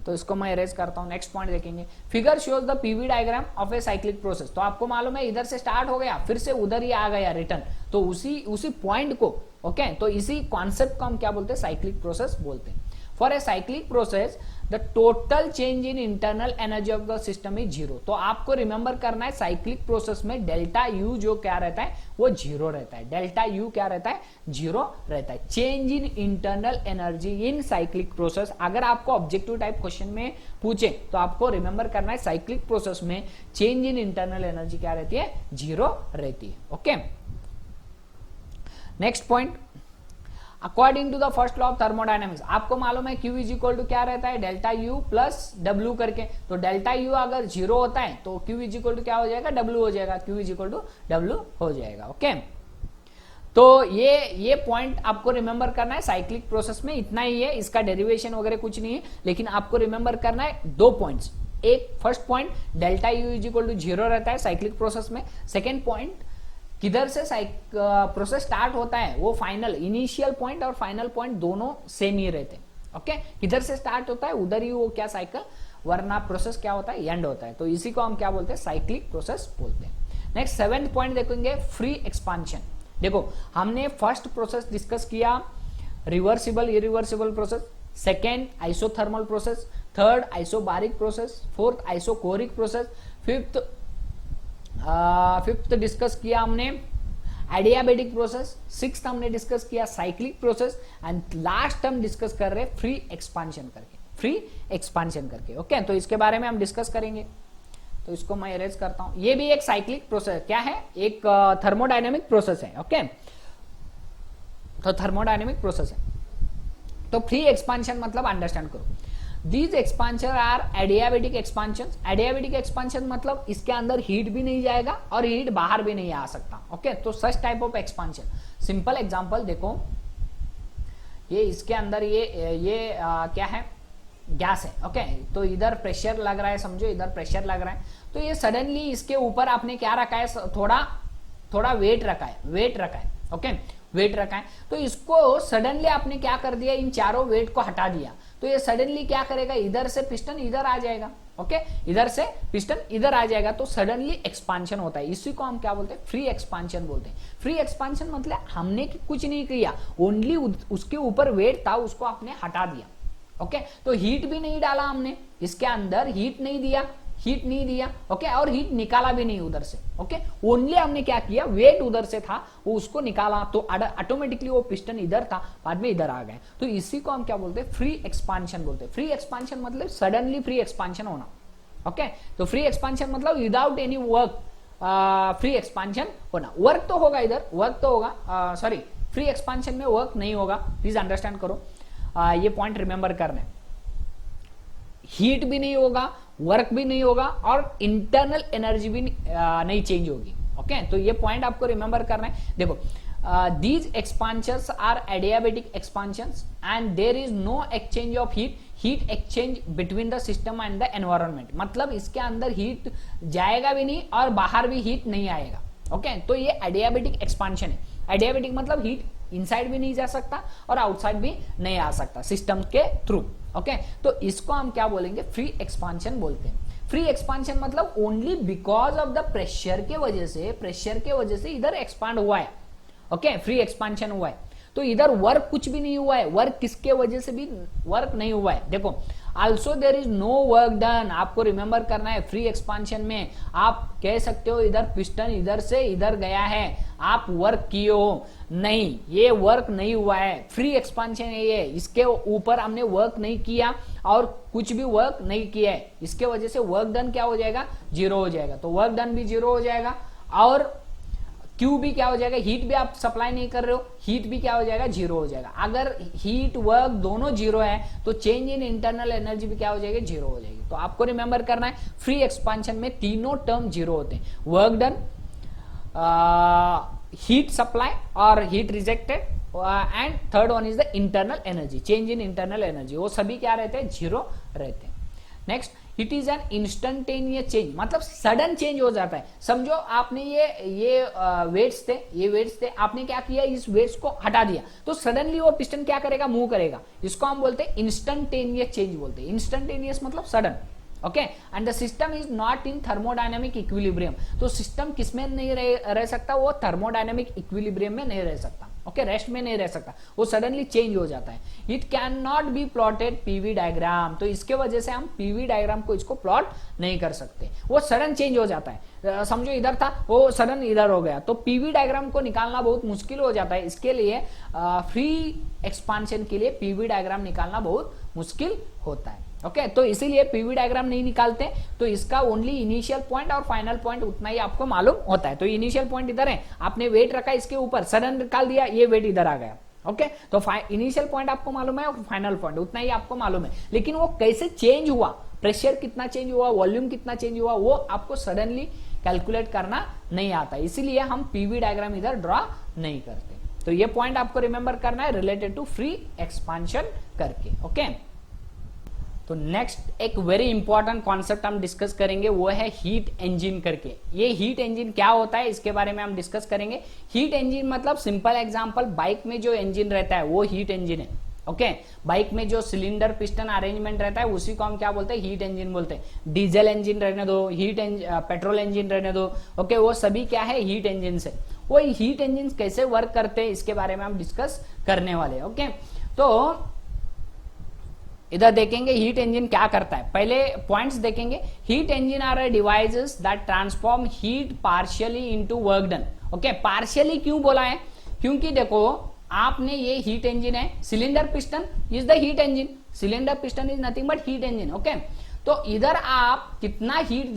तो इसको मैं इरेज करता हूं, नेक्स्ट पॉइंट देखेंगे। Figure shows the PV diagram of A cyclic process. तो आपको मालूम है इधर से स्टार्ट हो गया, फिर से उधर ही आ गया रिटर्न, तो उसी पॉइंट को, ओके, तो इसी कॉन्सेप्ट को हम क्या बोलते हैं, साइक्लिक प्रोसेस बोलते हैं। For a cyclic process the total change in internal energy of the system is zero. तो आपको रिमेंबर करना है साइक्लिक प्रोसेस में डेल्टा यू जो क्या रहता है, वो जीरो रहता है। डेल्टा यू क्या रहता है, जीरो रहता है। Change in internal energy in cyclic process, अगर आपको ऑब्जेक्टिव टाइप क्वेश्चन में पूछे तो आपको रिमेंबर करना है साइक्लिक प्रोसेस में चेंज इन इंटरनल एनर्जी क्या रहती है, जीरो रहती है। Okay, next point, according to the first law of thermodynamics, आपको मालूम है Q इज इक्वल टू क्या रहता है, डेल्टा यू प्लस डब्ल्यू करके। तो डेल्टा यू अगर जीरो होता है तो Q इज इक्वल टू क्या हो जाएगा, डब्ल्यू हो जाएगा, Q is equal to W हो जाएगा। ओके, तो ये पॉइंट आपको रिमेंबर करना है साइक्लिक प्रोसेस में, इतना ही है, इसका डेरिवेशन वगैरह कुछ नहीं है, लेकिन आपको रिमेंबर करना है दो पॉइंट्स। एक first point delta U is equal to zero रहता है साइक्लिक प्रोसेस में। सेकेंड पॉइंट, किधर से प्रोसेस स्टार्ट होता है, वो फाइनल इनिशियल पॉइंट और फाइनल पॉइंट दोनों सेम ही रहते हैं। ओके, किधर से स्टार्ट होता है उधर ही वो क्या साइकिल, वरना प्रोसेस क्या होता है, एंड होता है। तो इसी को हम क्या बोलते हैं, साइक्लिक प्रोसेस बोलते हैं। नेक्स्ट सेवेंथ पॉइंट देखेंगे, फ्री एक्सपांशन। देखो हमने फर्स्ट प्रोसेस डिस्कस किया, reversible irreversible process, second isothermal process, third isobaric process, fourth isochoric process, fifth discuss किया हमने एडियाबेटिक प्रोसेस, सिक्स्थ हमने डिस्कस किया साइक्लिक प्रोसेस, एंड लास्ट हम डिस्कस कर रहे हैं फ्री एक्सपांशन करके, फ्री एक्सपांशन करके। ओके, तो इसके बारे में हम डिस्कस करेंगे। तो इसको मैं इरेज करता हूं, ये भी एक साइक्लिक प्रोसेस क्या है, एक थर्मोडायनेमिक प्रोसेस है। ओके, तो थर्मोडायनेमिक प्रोसेस है। तो फ्री एक्सपांशन मतलब अंडरस्टैंड करो, These expansion are adiabatic expansions। adiabatic expansion मतलब इसके अंदर हीट भी नहीं जाएगा और हीट बाहर भी नहीं आ सकता। ओके, तो such type of expansion, simple example देखो, ये इसके अंदर ये क्या है, गैस है। ओके, तो इधर प्रेशर लग रहा है, समझो इधर प्रेशर लग रहा है, तो ये सडनली इसके ऊपर आपने क्या रखा है, थोड़ा वेट रखा है। ओके, वेट रखा है, तो इसको सडनली आपने क्या कर दिया, इन चारों वेट को हटा दिया, तो ये सडनली क्या करेगा, इधर से पिस्टन इधर आ जाएगा। ओके, इधर से पिस्टन इधर आ जाएगा, तो सडनली एक्सपांशन होता है। इसी को हम क्या बोलते हैं, फ्री एक्सपांशन बोलते हैं। फ्री एक्सपांशन मतलब हमने कुछ नहीं किया, ओनली उसके ऊपर वेट था, उसको आपने हटा दिया। ओके, तो हीट भी नहीं डाला हमने इसके अंदर, हीट नहीं दिया। ओके, और हीट निकाला भी नहीं उधर से। ओके, ओनली हमने क्या किया, वेट उधर से था, वो उसको निकाला, तो ऑटोमेटिकली वो पिस्टन इधर था, बाद में इधर आ गए। तो इसी को हम क्या बोलते हैं, फ्री एक्सपांशन बोलते हैं। फ्री एक्सपांशन मतलब सडनली फ्री एक्सपांशन होना। ओके, तो फ्री एक्सपांशन मतलब without any work free expansion होना। वर्क तो होगा इधर, वर्क तो होगा, सॉरी फ्री एक्सपांशन में वर्क नहीं होगा, प्लीज अंडरस्टैंड करो, ये पॉइंट रिमेंबर करना है। हीट भी नहीं होगा, वर्क भी नहीं होगा, और इंटरनल एनर्जी भी नहीं चेंज होगी। ओके, तो ये पॉइंट आपको रिमेंबर करना है। देखो, these expansions are adiabatic expansions and there is no exchange of heat exchange between the system and the environment. मतलब इसके अंदर हीट जाएगा भी नहीं और बाहर भी हीट नहीं आएगा। ओके, तो ये एडियाबेटिक एक्सपांशन है। एडियाबेटिक मतलब हीट इनसाइड भी नहीं जा सकता और आउटसाइड भी नहीं आ सकता सिस्टम के थ्रू। ओके, तो इसको हम क्या बोलेंगे, फ्री एक्सपांशन बोलते हैं। फ्री एक्सपांशन मतलब only because of the pressure के वजह से इधर एक्सपांड हुआ है। ओके, फ्री एक्सपांशन हुआ है, तो इधर वर्क कुछ भी नहीं हुआ है, वर्क किसके वजह से भी वर्क नहीं हुआ है। देखो, also there is no work done, आपको रिमेंबर करना है। फ्री एक्सपांशन में आप कह सकते हो इधर पिस्टन इधर से इधर गया है, आप वर्क किए हो, नहीं, ये वर्क नहीं हुआ है। फ्री एक्सपांशन है ये, इसके ऊपर हमने वर्क नहीं किया और कुछ भी वर्क नहीं किया है, इसके वजह से वर्क डन क्या हो जाएगा, जीरो हो जाएगा। तो वर्क डन भी जीरो हो जाएगा और क्यू भी क्या हो जाएगा, हीट भी आप सप्लाई नहीं कर रहे हो, हीट भी क्या हो जाएगा, जीरो हो जाएगा। अगर हीट वर्क दोनों जीरो है तो चेंज इन इंटरनल एनर्जी भी क्या हो जाएगी, जीरो हो जाएगी। तो आपको रिमेंबर करना है फ्री एक्सपांशन में तीनों टर्म जीरो होते हैं, वर्क डन, हीट सप्लाई और heat rejected, and third one is the internal energy, change in internal energy, वो सभी क्या रहते हैं, जीरो रहते हैं। Next, it is an instantaneous change, मतलब सडन चेंज हो जाता है। समझो आपने ये वेट्स थे, आपने क्या किया, इस वेट्स को हटा दिया तो सडनली वो पिस्टन क्या करेगा, मूव करेगा। इसको हम बोलते हैं इंस्टेंटेनियस चेंज बोलते हैं। इंस्टेंटेनियस मतलब sudden, okay. And the system is not in thermodynamic equilibrium, तो सिस्टम किसमें नहीं रह सकता, वो थर्मोडायनेमिक इक्विलिब्रियम में नहीं रह सकता, ओके, रेस्ट में नहीं रह सकता, वो सडनली चेंज हो जाता है। It can not be plotted PV diagram, तो इसके वजह से हम पीवी डायग्राम को इसको प्लॉट नहीं कर सकते, वो सडन चेंज हो जाता है। समझो इधर था, वो सडन इधर हो गया, तो पीवी डायग्राम को निकालना बहुत मुश्किल हो जाता है। इसके लिए फ्री एक्सपांशन के लिए पीवी डायग्राम निकालना बहुत मुश्किल होता है, ओके। तो इसीलिए पीवी डायग्राम नहीं निकालते, तो इसका ओनली इनिशियल पॉइंट और फाइनल पॉइंट उतना ही आपको मालूम होता है। तो इनिशियल पॉइंट इधर है, आपने वेट रखा इसके ऊपर, सडन निकाल दिया, ये वेट इधर आ गया, ओके। तो इनिशियल पॉइंट आपको मालूम है और फाइनल पॉइंट उतना ही आपको मालूम है, लेकिन वो कैसे चेंज हुआ, प्रेशर कितना चेंज हुआ, वॉल्यूम कितना चेंज हुआ, वो आपको सडनली कैलकुलेट करना नहीं आता, इसीलिए हम पीवी डायग्राम इधर ड्रॉ नहीं करते। तो ये पॉइंट आपको रिमेंबर करना है रिलेटेड टू फ्री एक्सपांशन करके, ओके। तो नेक्स्ट एक वेरी इंपॉर्टेंट कॉन्सेप्ट हम डिस्कस करेंगे, वो है हीट इंजन करके। ये हीट इंजन क्या होता है इसके बारे में हम डिस्कस करेंगे। हीट इंजन मतलब सिंपल एग्जांपल, बाइक में जो इंजन रहता है वो हीट इंजन है, ओके। बाइक में जो सिलेंडर पिस्टन अरेंजमेंट रहता है उसी को हम क्या बोलते हैं, हीट इंजन बोलते हैं। डीजल इंजन रहने दो, पेट्रोल इंजन रहने दो, ओके, वो सभी क्या है, हीट इंजन है। वो हीट इंजन कैसे वर्क करते हैं इसके बारे में हम डिस्कस करने वाले, ओके। तो इधर देखेंगे हीट इंजन क्या करता है, पहले पॉइंट्स देखेंगे। Heat engine are devices that transform heat partially into work done, okay. Partially क्यों बोला है, क्योंकि देखो आपने ये हीट इंजन है, cylinder piston is the heat engine, cylinder piston is nothing but heat engine, okay. तो इधर आप कितना हीट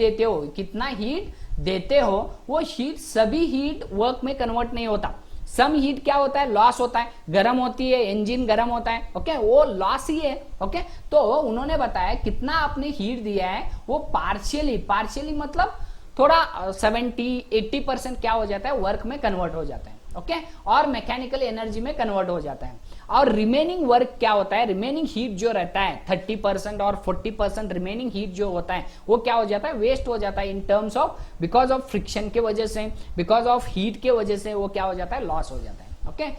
देते हो, वो हीट सभी हीट वर्क में कन्वर्ट नहीं होता। सम हीट क्या होता है, लॉस होता है, गर्म होती है, इंजन गर्म होता है, ओके, वो लॉस ही है, ओके। तो उन्होंने बताया कितना आपने हीट दिया है वो पार्शियली मतलब थोड़ा 70-80% क्या हो जाता है, वर्क में कन्वर्ट हो जाता है, ओके, और मैकेनिकल एनर्जी में कन्वर्ट हो जाता है। और रिमेनिंग वर्क क्या होता है, रिमेनिंग हीट जो रहता है 30% और 40% रिमेनिंग हीट जो होता है वो क्या हो जाता है, वेस्ट हो जाता है इन terms of, because of friction के वजह से, बिकॉज ऑफ हीट के वजह से वो क्या हो जाता है, लॉस हो जाता है, okay.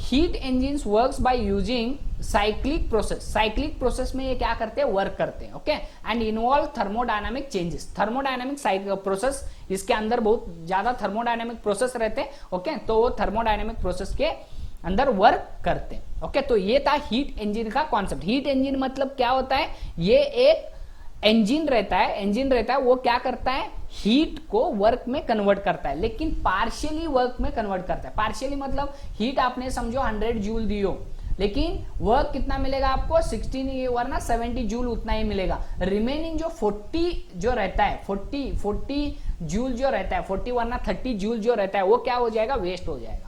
Heat engines works by using cyclic process में ये क्या करते हैं, वर्क करते हैं, okay. And involve thermodynamic changes, thermodynamic process, इसके अंदर बहुत ज्यादा थर्मोडायनामिक प्रोसेस रहते हैं, ओके। तो वो थर्मोडायनामिक प्रोसेस के अंदर वर्क करते हैं, ओके। तो ये था हीट इंजन का कॉन्सेप्ट। हीट इंजन मतलब क्या होता है, ये एक इंजन रहता है, वो क्या करता है, हीट को वर्क में कन्वर्ट करता है, लेकिन पार्शियली वर्क में कन्वर्ट करता है। पार्शियली मतलब हीट आपने समझो 100 जूल दी हो, लेकिन वर्क कितना मिलेगा आपको, 16 वरना 70 जूल उतना ही मिलेगा। रिमेनिंग जो 40 जो रहता है, 40 जूल जो रहता है, 40 वरना 30 जूल जो रहता है, वो क्या हो जाएगा, वेस्ट हो जाएगा,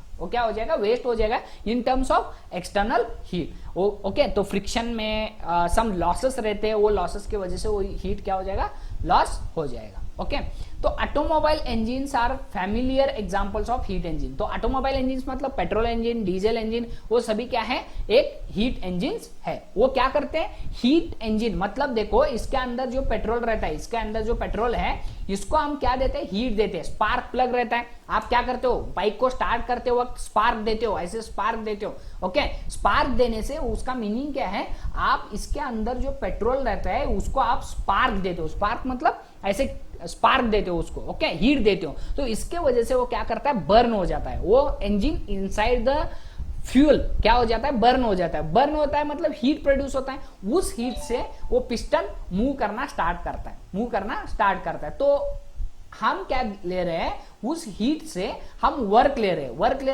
वेस्ट हो जाएगा इन terms of external heat, okay. तो फ्रिक्शन में सम लॉसेस रहते हैं, वो लॉसेस की वजह से वो हीट क्या हो जाएगा, लॉस हो जाएगा, ओके। तो automobile engines are familiar examples of heat engine. तो ऑटोमोबाइल इंजिन्स मतलब पेट्रोल इंजन, डीजल इंजन, वो सभी क्या है, एक हीट इंजिन्स है। वो क्या करते हैं, हीट इंजन मतलब देखो इसके अंदर जो पेट्रोल रहता है, इसके अंदर जो पेट्रोल है इसको हम क्या देते हैं, हीट देते हैं। स्पार्क प्लग रहता है, आप क्या करते हो, बाइक को स्टार्ट करते वक्त स्पार्क देते हो, ऐसे स्पार्क देते हो, ओके। स्पार्क देने से उसका मीनिंग क्या है, आप इसके अंदर जो पेट्रोल रहता है उसको आप स्पार्क देते हो। स्पार्क मतलब ऐसे स्पार्क देते हो उसको, ओके, हीट देते हो। तो इसके वजह से वो क्या करता है, बर्न हो जाता है, वो इंजन इनसाइड द फ्यूल क्या हो जाता है, बर्न हो जाता है। बर्न होता है मतलब हीट प्रोड्यूस होता है, उस हीट से वो पिस्टन मूव करना स्टार्ट करता है। तो हम क्या ले रहे हैं, उस हीट से हम वर्क ले रहे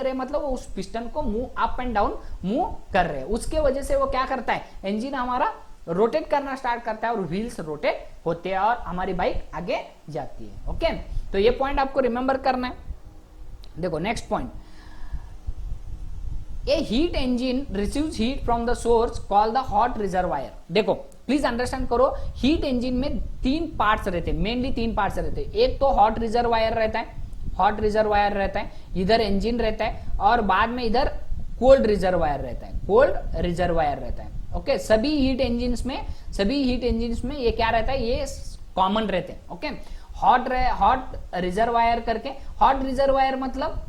हैं मतलब वो उस पिस्टन को move up and down move कर रहे हैं। उसके वजह से वो क्या करता है, इंजन हमारा रोटेट करना स्टार्ट करता है और व्हील्स रोटेट होते हैं और हमारी बाइक आगे जाती है, ओके। तो ये पॉइंट आपको रिमेंबर करना है। देखो next point, A heat engine receives heat from the source call the hot reservoir. देखो प्लीज अंडरस्टैंड करो, हीट इंजन में तीन पार्ट्स रहते हैं, मेनली तीन पार्ट्स रहते हैं। एक तो हॉट रिजर्वायर रहता है, हॉट रिजर्वायर रहता है, इधर इंजन रहता है, और बाद में इधर कोल्ड रिजर्वायर रहता है, कोल्ड रिजर्वायर रहता है। ओके, सभी हीट इंजन्स में ये क्या रहता है, ये कॉमन रहते हैं। ओके, हॉट रिजर्वायर करके, हॉट रिजर्वायर मतलब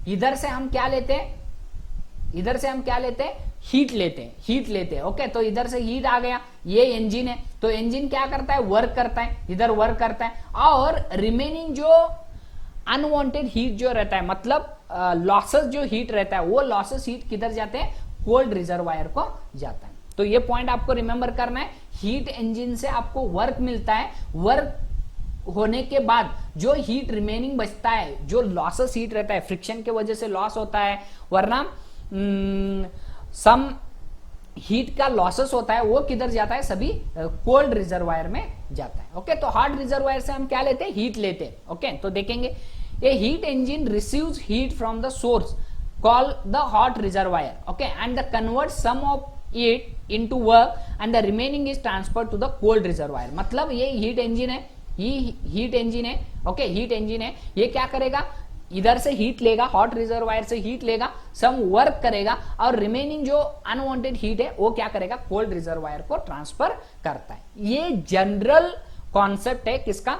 इधर से हम क्या लेते हैं, हीट लेते हैं। ओके, तो इधर से हीट आ गया, ये इंजन है, तो इंजन क्या करता है, वर्क करता है, इधर वर्क करता है, और रिमेनिंग जो अनवांटेड हीट जो रहता है, मतलब लॉसेस जो हीट रहता है, वो लॉसेस हीट किधर जाते हैं, कोल्ड रिजर्वायर को जाता है। तो ये पॉइंट आपको रिमेंबर करना है, हीट इंजन से आपको वर्क मिलता है, वर्क होने के बाद जो हीट रिमेनिंग बचता है, जो लॉसेस हीट रहता है, फ्रिक्शन के वजह से लॉस होता है, वरना सम हीट का लॉसेस होता है, वो किधर जाता है, सभी कोल्ड रिजर्वायर में जाता है। ओके, तो हॉट रिजर्वायर से हम क्या लेते हैं, हीट लेते हैं। ओके, तो देखेंगे, a heat engine receives heat from the source call the hot reservoir. Okay, and the convert some of it into work and the remaining is transfer to the cold reservoir. मतलब ये heat engine है, heat engine है। Okay, heat engine है, ये क्या करेगा, इधर से हीट लेगा, हॉट रिजर्वायर से हीट लेगा, सम वर्क करेगा, और रिमेनिंग जो अनवांटेड हीट है वो क्या करेगा, कोल्ड रिजर्वायर को ट्रांसफर करता है। ये जनरल कॉन्सेप्ट है किसका,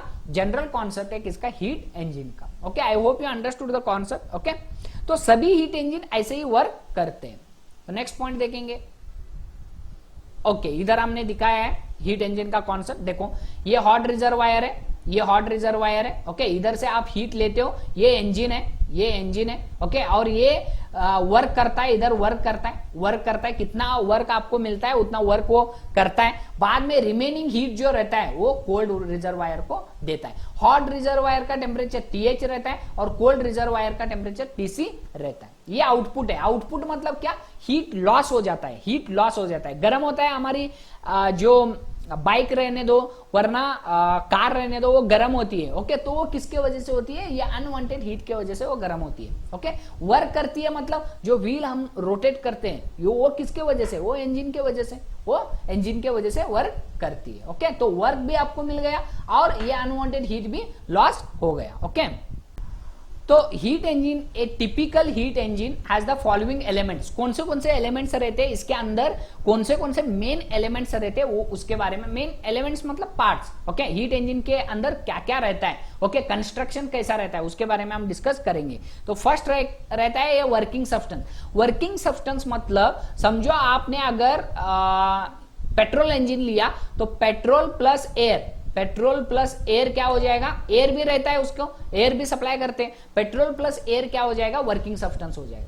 हीट इंजन का। Okay, I hope you understood the concept. Okay, तो सभी हीट इंजन ऐसे ही वर्क करते हैं। तो नेक्स्ट पॉइंट देखेंगे। ओके, इधर हमने दिखाया है हीट इंजन का कॉन्सेप्ट। देखो, ये हॉट रिजर्वायर है, ओके, इधर से आप हीट लेते हो, ये इंजन है, ओके, और ये वर्क करता है, इधर वर्क करता है, कितना वर्क आपको मिलता है उतना वर्क वो करता है, बाद में रिमेनिंग हीट जो रहता है वो कोल्ड रिजर्वायर को देता है। हॉट रिजर्वायर का टेम्परेचर TH रहता है और कोल्ड रिजर्वायर का टेम्परेचर TC रहता है। ये आउटपुट है। आउटपुट मतलब क्या, हीट लॉस हो जाता है, गर्म होता है, हमारी जो बाइक रहने दो, वरना कार रहने दो, वो गर्म होती है। ओके, तो वो किसके वजह से होती है, ये अनवांटेड हीट के वजह से वो गर्म होती है। ओके, वर्क करती है मतलब जो व्हील हम रोटेट करते हैं, वो किसके वजह से, वो इंजन के वजह से वर्क करती है। ओके, तो वर्क भी आपको मिल गया और ये अनवांटेड हीट भी लॉस हो गया। ओके, तो heat engine, A typical heat engine has the following elements. कौन से एलिमेंट्स रहते हैं इसके अंदर, कौन से मेन एलिमेंट्स रहते हैं, वो उसके बारे में, मेन एलिमेंट्स मतलब पार्ट्स। ओके, हीट इंजन के अंदर क्या क्या रहता है, ओके, कंस्ट्रक्शन कैसा रहता है, उसके बारे में हम डिस्कस करेंगे। तो फर्स्ट रहता है ये वर्किंग सब्सटेंस मतलब समझो आपने अगर पेट्रोल इंजन लिया, तो पेट्रोल प्लस एयर क्या हो जाएगा, एयर भी रहता है, उसको एयर भी सप्लाई करते हैं, पेट्रोल प्लस एयर क्या हो जाएगा, वर्किंग सब्सटेंस हो जाएगा।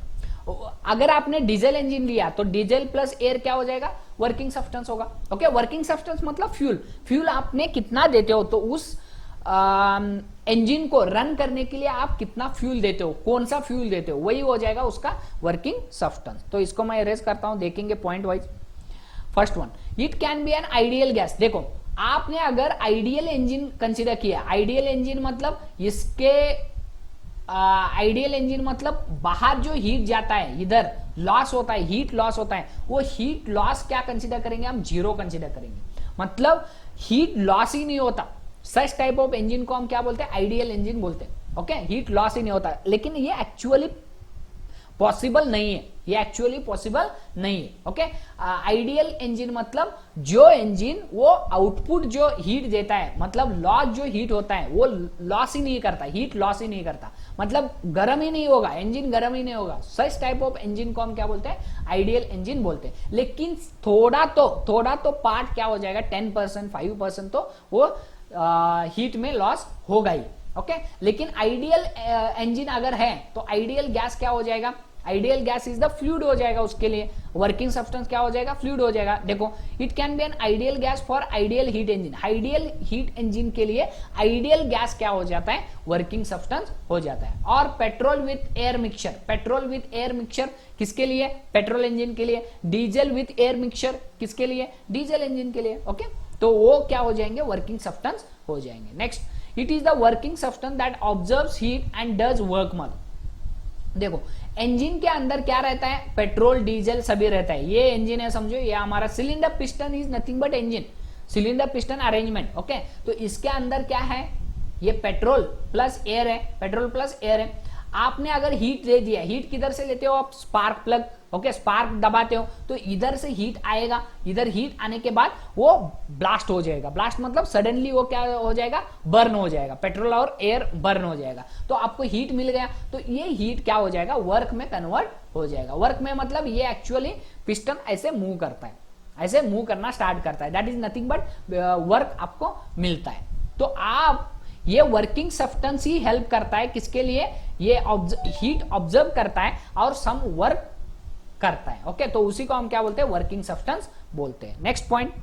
अगर आपने डीजल इंजन लिया तो डीजल प्लस एयर क्या हो जाएगा, वर्किंग सब्सटेंस होगा। ओके, वर्किंग सब्सटेंस मतलब फ्यूल आपने कितना देते हो, तो उस इंजन को रन करने के लिए आप कितना फ्यूल देते हो, कौन सा फ्यूल देते हो, वही हो जाएगा उसका वर्किंग सब्सटेंस। तो इसको मैं इरेज करता हूं, देखेंगे point wise. First one, it can be an ideal gas. देखो, आपने अगर आइडियल इंजन कंसीडर किया, आइडियल इंजन मतलब इसके आइडियल इंजन मतलब बाहर जो हीट जाता है, इधर लॉस होता है, हीट लॉस होता है, वो हीट लॉस क्या कंसीडर करेंगे हम, 0 कंसीडर करेंगे। मतलब हीट लॉस ही नहीं होता, सच टाइप ऑफ इंजन को हम क्या बोलते हैं, आइडियल इंजन बोलते हैं। ओके, हीट लॉस ही नहीं होता, लेकिन ये एक्चुअली पॉसिबल नहीं है। ओके, आइडियल इंजन मतलब जो इंजन वो आउटपुट जो हीट देता है, मतलब लॉस जो हीट होता है वो लॉस ही नहीं करता, हीट लॉस ही नहीं करता, मतलब गर्म ही नहीं होगा, इंजन गर्म ही नहीं होगा। सच टाइप ऑफ इंजन को हम क्या बोलते हैं, आइडियल इंजन बोलते हैं। लेकिन थोड़ा तो पार्ट क्या हो जाएगा, 10% 5% तो वो हीट में लॉस होगा ही। ओके, लेकिन आइडियल इंजन अगर है तो आइडियल गैस क्या हो जाएगा, ideal gas is the fluid हो जाएगा, उसके लिए वर्किंग सब्सटेंस क्या हो जाएगा, फ्लूइड हो जाएगा। देखो, it can be an ideal gas for ideal heat engine. Ideal heat engine के लिए आइडियल गैस क्या हो जाता है, वर्किंग सब्सटेंस हो जाता है। और पेट्रोल विथ एयर मिक्सचर किसके लिए, पेट्रोल इंजन के लिए। डीजल विथ एयर मिक्सचर किसके लिए, डीजल इंजन के लिए। ओके, तो वो क्या हो जाएंगे, वर्किंग सब्सटेंस हो जाएंगे। Next, it is the working substance that observes heat and does work. देखो इंजन के अंदर क्या रहता है, पेट्रोल डीजल सभी रहता है। ये इंजन है समझो, ये हमारा cylinder piston is nothing but engine, cylinder piston arrangement. Okay, तो इसके अंदर क्या है, ये पेट्रोल प्लस एयर है, पेट्रोल प्लस एयर है। आपने अगर हीट दे दिया, हीट किधर से लेते हो आप, स्पार्क प्लग। ओके, स्पार्क दबाते हो तो इधर से हीट आएगा, इधर हीट आने के बाद वो ब्लास्ट हो जाएगा। ब्लास्ट मतलब सडनली वो क्या हो जाएगा, बर्न हो जाएगा, पेट्रोल और एयर बर्न हो जाएगा, तो आपको हीट मिल गया। तो ये हीट क्या हो जाएगा, वर्क में कन्वर्ट हो जाएगा। वर्क में मतलब ये एक्चुअली पिस्टन ऐसे मूव करता है, ऐसे मूव करना स्टार्ट करता है, that is nothing but work आपको मिलता है। तो आप ये वर्किंग सब्सटेंस ही हेल्प करता है किसके लिए, ये हीट ऑब्जर्व करता है और सम वर्क करता है। ओके, तो उसी को हम क्या बोलते हैं, वर्किंग सब्सटेंस बोलते हैं। नेक्स्ट पॉइंट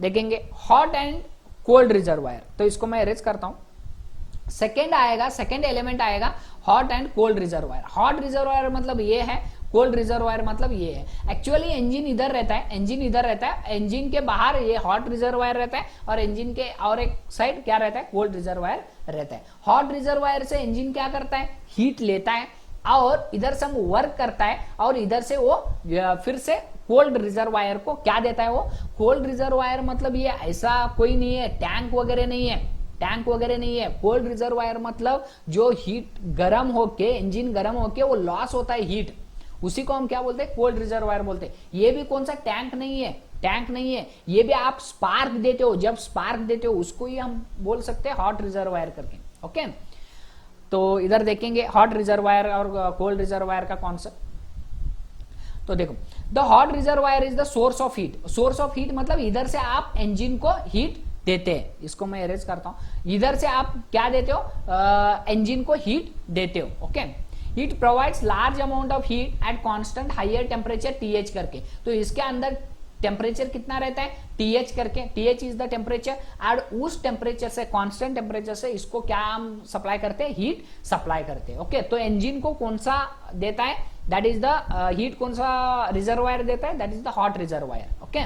देखेंगे, हॉट एंड कोल्ड रिजर्वायर। तो इसको मैं अरेंज करता हूं। सेकेंड आएगा, सेकेंड एलिमेंट आएगा hot and cold reservoir. Hot reservoir मतलब ये है, कोल्ड रिजर्वायर मतलब ये है। एक्चुअली इंजन इधर रहता है, इंजन इधर रहता है, इंजन के बाहर ये हॉट रिजर्वायर रहता है और इंजन के और एक साइड क्या रहता है, कोल्ड रिजर्वायर रहता है। हॉट रिजर्वायर से इंजन क्या करता है, हीट लेता है और इधर से वर्क करता है और इधर से वो फिर से कोल्ड रिजर्वायर को क्या देता है, वो कोल्ड रिजर्वायर मतलब ये ऐसा कोई नहीं है, टैंक वगैरह नहीं है, टैंक वगैरह नहीं है। कोल्ड रिजर्वायर मतलब जो हीट गर्म होके, इंजन गर्म होके वो लॉस होता है हीट, उसी को हम क्या बोलते हैं, कोल्ड रिजर्वायर बोलते हैं। ये भी कौन सा टैंक नहीं है, टैंक नहीं है, ये भी आप स्पार्क देते हो, जब स्पार्क देते हो उसको ही हम बोल सकते हैं हॉट रिजर्वायर करके। ओके, तो इधर देखेंगे हॉट रिजर्वायर और कोल्ड रिजर्वायर का कॉन्सेप्ट। तो देखो, the hot reservoir is the source of heat. Source of heat मतलब इधर से आप इंजन को हीट देते हैं, इसको मैं अरेंज करता हूं। इधर से आप क्या देते हो, इंजन को हीट देते हो। Okay, heat provides large amount of heat at constant higher temperature TH करके। तो इसके अंदर टेम्परेचर कितना रहता है, TH करके, TH इज द टेम्परेचर। और उस टेम्परेचर से, कांस्टेंट टेम्परेचर से इसको क्या हम सप्लाई करते हैं, हीट सप्लाई करते हैं। ओके, तो इंजन को कौन सा देता है, दैट इज द हीट, कौन सा रिजर्वायर देता है, that is the hot reservoir. Okay,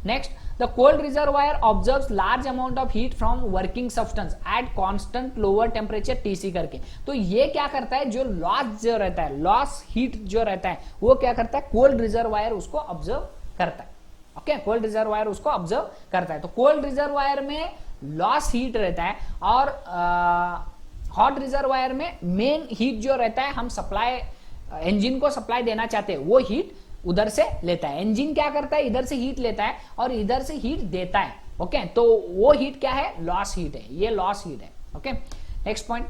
next, the cold reservoir observes large amount of heat from working substance at constant lower temperature TC करके। तो ये क्या करता है, जो लॉस जो रहता है, लॉस हीट जो रहता है वो क्या करता है, कोल्ड रिजर्वायर उसको ऑब्जर्व करता है। ओके, कोल्ड रिजर्वायर उसको ऑब्जर्व करता है। तो कोल्ड रिजर्वायर में लॉस हीट रहता है और हॉट रिजर्वायर में मेन हीट जो रहता है, हम सप्लाई इंजन को सप्लाई देना चाहते हैं, वो हीट उधर से लेता है। इंजन क्या करता है, इधर से हीट लेता है और इधर से हीट देता है। ओके, तो वो हीट क्या है, लॉस हीट है, ये लॉस हीट है। Okay, next point,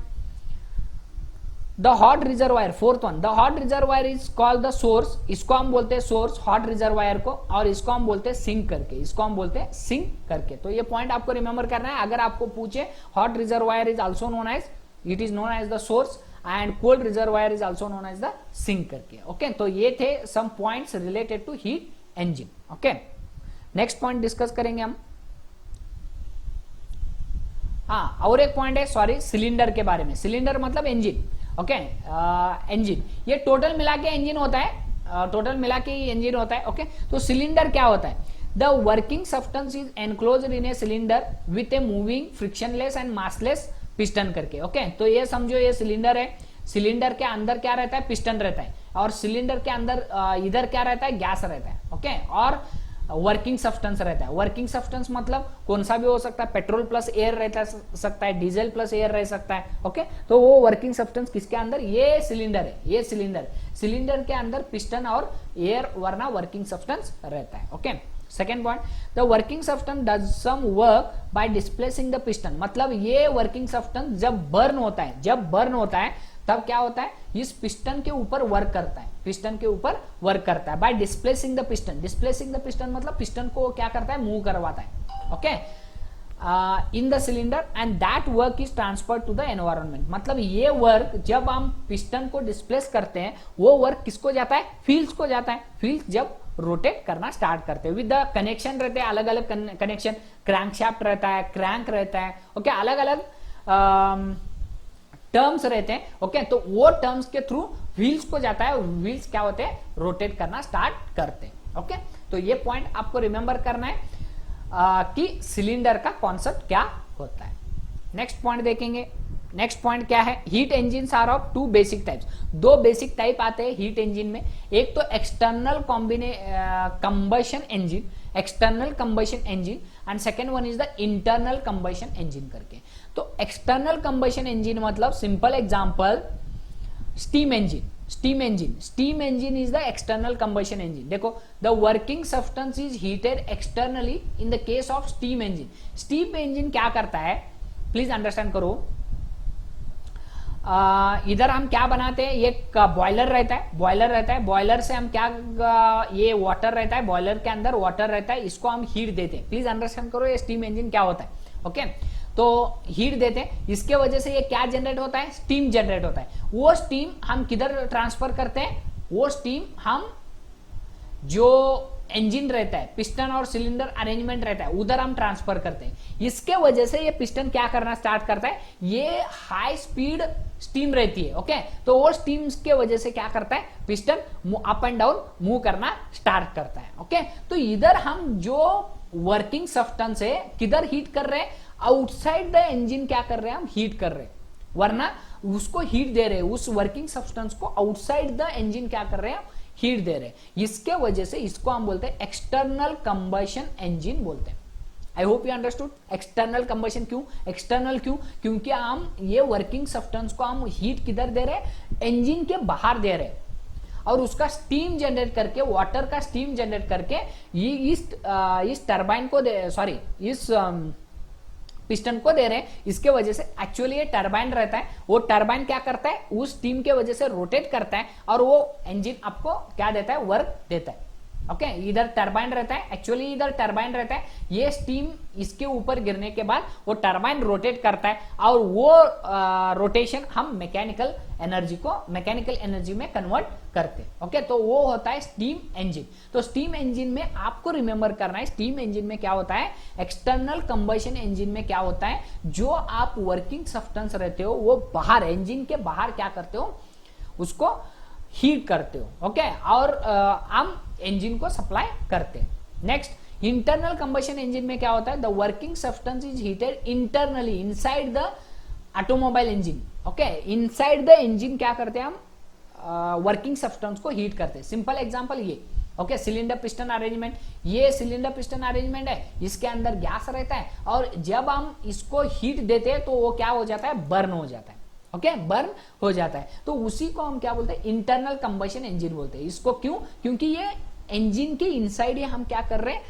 the hot reservoir, fourth one, the hot reservoir is called the source. इसको हम बोलते हैं सोर्स, हॉट रिजर्वायर को, और इसको हम बोलते हैं सिंक करके, इसको हम बोलते हैं सिंक करके। तो ये पॉइंट आपको रिमेंबर करना है। अगर आपको पूछे, hot reservoir is also known as, it is known as the source and cold reservoir is also known as the sink करके। ओके, तो ये थे some points related to heat engine. Okay, next point discuss करेंगे हम। हाँ, और एक point है, सॉरी, सिलेंडर के बारे में। सिलेंडर मतलब इंजन। ओके, इंजन ये टोटल मिला के इंजन होता है, टोटल मिला के इंजन होता है। ओके, तो सिलेंडर क्या होता है, the working substance is enclosed in a cylinder with a moving frictionless and massless piston करके। ओके, तो ये समझो ये सिलेंडर है, सिलेंडर के अंदर क्या रहता है, पिस्टन रहता है, और सिलेंडर के अंदर इधर क्या रहता है, गैस रहता है। ओके, और वर्किंग सब्सटेंस रहता है। वर्किंग सब्सटेंस मतलब कौन सा भी हो सकता है, पेट्रोल प्लस एयर रहता सकता है, डीजल प्लस एयर रह सकता है। ओके, तो वो वर्किंग सब्सटेंस किसके अंदर, ये सिलेंडर है, ये सिलेंडर, सिलेंडर के अंदर पिस्टन और एयर वरना वर्किंग सब्सटेंस रहता है। Okay, second point, the working substance does some work by displacing the piston. मतलब ये वर्किंग सब्सटेंस जब बर्न होता है, जब बर्न होता है तब क्या होता है, इस पिस्टन के ऊपर वर्क करता है, पिस्टन के ऊपर वर्क करता है by displacing the piston. Displacing the piston मतलब पिस्टन को क्या करता है, मूव करवाता है। Okay, in the cylinder and that work is transfer to the environment. मतलब ये वर्क जब हम पिस्टन को डिस्प्लेस करते हैं, वो वर्क किसको जाता है, व्हील्स को जाता है। व्हील्स जब रोटेट करना स्टार्ट करते हैं, विद द कनेक्शन रहते हैं, अलग अलग कनेक्शन, क्रैंकशाफ्ट रहता है, क्रैंक रहता है। ओके, अलग अलग टर्म्स रहते हैं। ओके, तो वो टर्म्स के थ्रू व्हील्स को जाता है, व्हील्स क्या होते हैं, रोटेट करना स्टार्ट करते हैं। ओके, तो ये पॉइंट आपको रिमेंबर करना है कि सिलेंडर का कॉन्सेप्ट क्या होता है। नेक्स्ट पॉइंट देखेंगे, नेक्स्ट पॉइंट क्या है, heat engine are of two basic types, दो बेसिक टाइप आते हैं हीट इंजन में, एक तो external combustion engine, external combustion engine, and second one is the internal combustion engine करके। तो एक्सटर्नल कंबशन इंजन मतलब simple example steam engine, steam engine is the external combustion engine. देखो the working substance is heated externally in the case of steam engine. Steam engine क्या करता है, please understand करो, इधर हम क्या बनाते हैं, ये बॉयलर रहता है, बॉयलर से हम क्या, ये वाटर रहता है, बॉयलर के अंदर वाटर रहता है, इसको हम हीट देते हैं। प्लीज अंडरस्टैंड करो ये स्टीम इंजन क्या होता है, ओके तो हीट देते हैं, इसके वजह से ये क्या जनरेट होता है, स्टीम जनरेट होता है। वो स्टीम हम किधर ट्रांसफर करते हैं, वो स्टीम हम जो इंजन रहता है, पिस्टन और सिलेंडर अरेंजमेंट रहता है, उधर हम ट्रांसफर करते हैं। इसके वजह से ये पिस्टन क्या करना स्टार्ट करता है, ये हाई स्पीड स्टीम रहती है, ओके तो वो स्टीम के वजह से क्या करता है, piston up and down move करना स्टार्ट करता है, ओके तो इधर हम जो वर्किंग सब्सटेंस है किधर हीट कर रहे हैं, आउटसाइड द इंजन क्या कर रहे हैं, हम हीट कर रहे हैं, वरना उसको हीट दे रहे हैं, उस वर्किंग सब्सटेंस को आउटसाइड द इंजन क्या कर रहे हैं, हीट दे रहे हैं। इसके वजह से इसको हम बोलते हैं एक्सटर्नल कंबशन इंजन बोलते हैं। आई hope you understood. External combustion क्यों, एक्सटर्नल क्यों, क्योंकि हम ये वर्किंग सब्सटेंस को हम हीट किधर दे रहे हैं, इंजन के बाहर दे रहे हैं, और उसका स्टीम जनरेट करके, वाटर का स्टीम जनरेट करके ये इस टरबाइन को सॉरी इस पिस्टन को दे रहे हैं। इसके वजह से एक्चुअली ये टरबाइन रहता है, वो टरबाइन क्या करता है, उस स्टीम के वजह से रोटेट करता है और वो इंजन आपको क्या देता है, वर्क देता है, ओके इधर टरबाइन रहता है, एक्चुअली इधर टरबाइन रहता है, ये स्टीम इसके ऊपर गिरने के बाद वो टरबाइन रोटेट करता है और वो रोटेशन हम मैकेनिकल एनर्जी में कन्वर्ट करते हैं, ओके तो वो होता है स्टीम इंजन। तो स्टीम इंजन में आपको रिमेंबर करना है, स्टीम इंजन में क्या होता है, एक्सटर्नल कंबशन इंजन में क्या होता है, जो आप वर्किंग सब्सटेंस रहते हो वो बाहर, इंजन के बाहर क्या करते हो, उसको हीट करते हो, ओके और हम इंजन को सप्लाई करते हैं। नेक्स्ट इंटरनल कंबशन इंजन में क्या होता है, the working substance is heated internally inside the automobile engine, okay inside the engine क्या करते हैं, हम वर्किंग सब्सटेंस को हीट करते हैं। सिंपल एग्जांपल ये, ओके सिलेंडर पिस्टन अरेंजमेंट, ये सिलेंडर पिस्टन अरेंजमेंट है, इसके अंदर गैस रहता है और जब हम इसको हीट देते हैं तो वो क्या हो जाता है, बर्न हो जाता है, ओके बर्न हो जाता है। तो उसी को हम क्या बोलते हैं, इंटरनल कंबशन इंजन बोलते हैं। इसको क्यों, क्योंकि ये इंजन के इनसाइड हम क्या कर रहे हैं,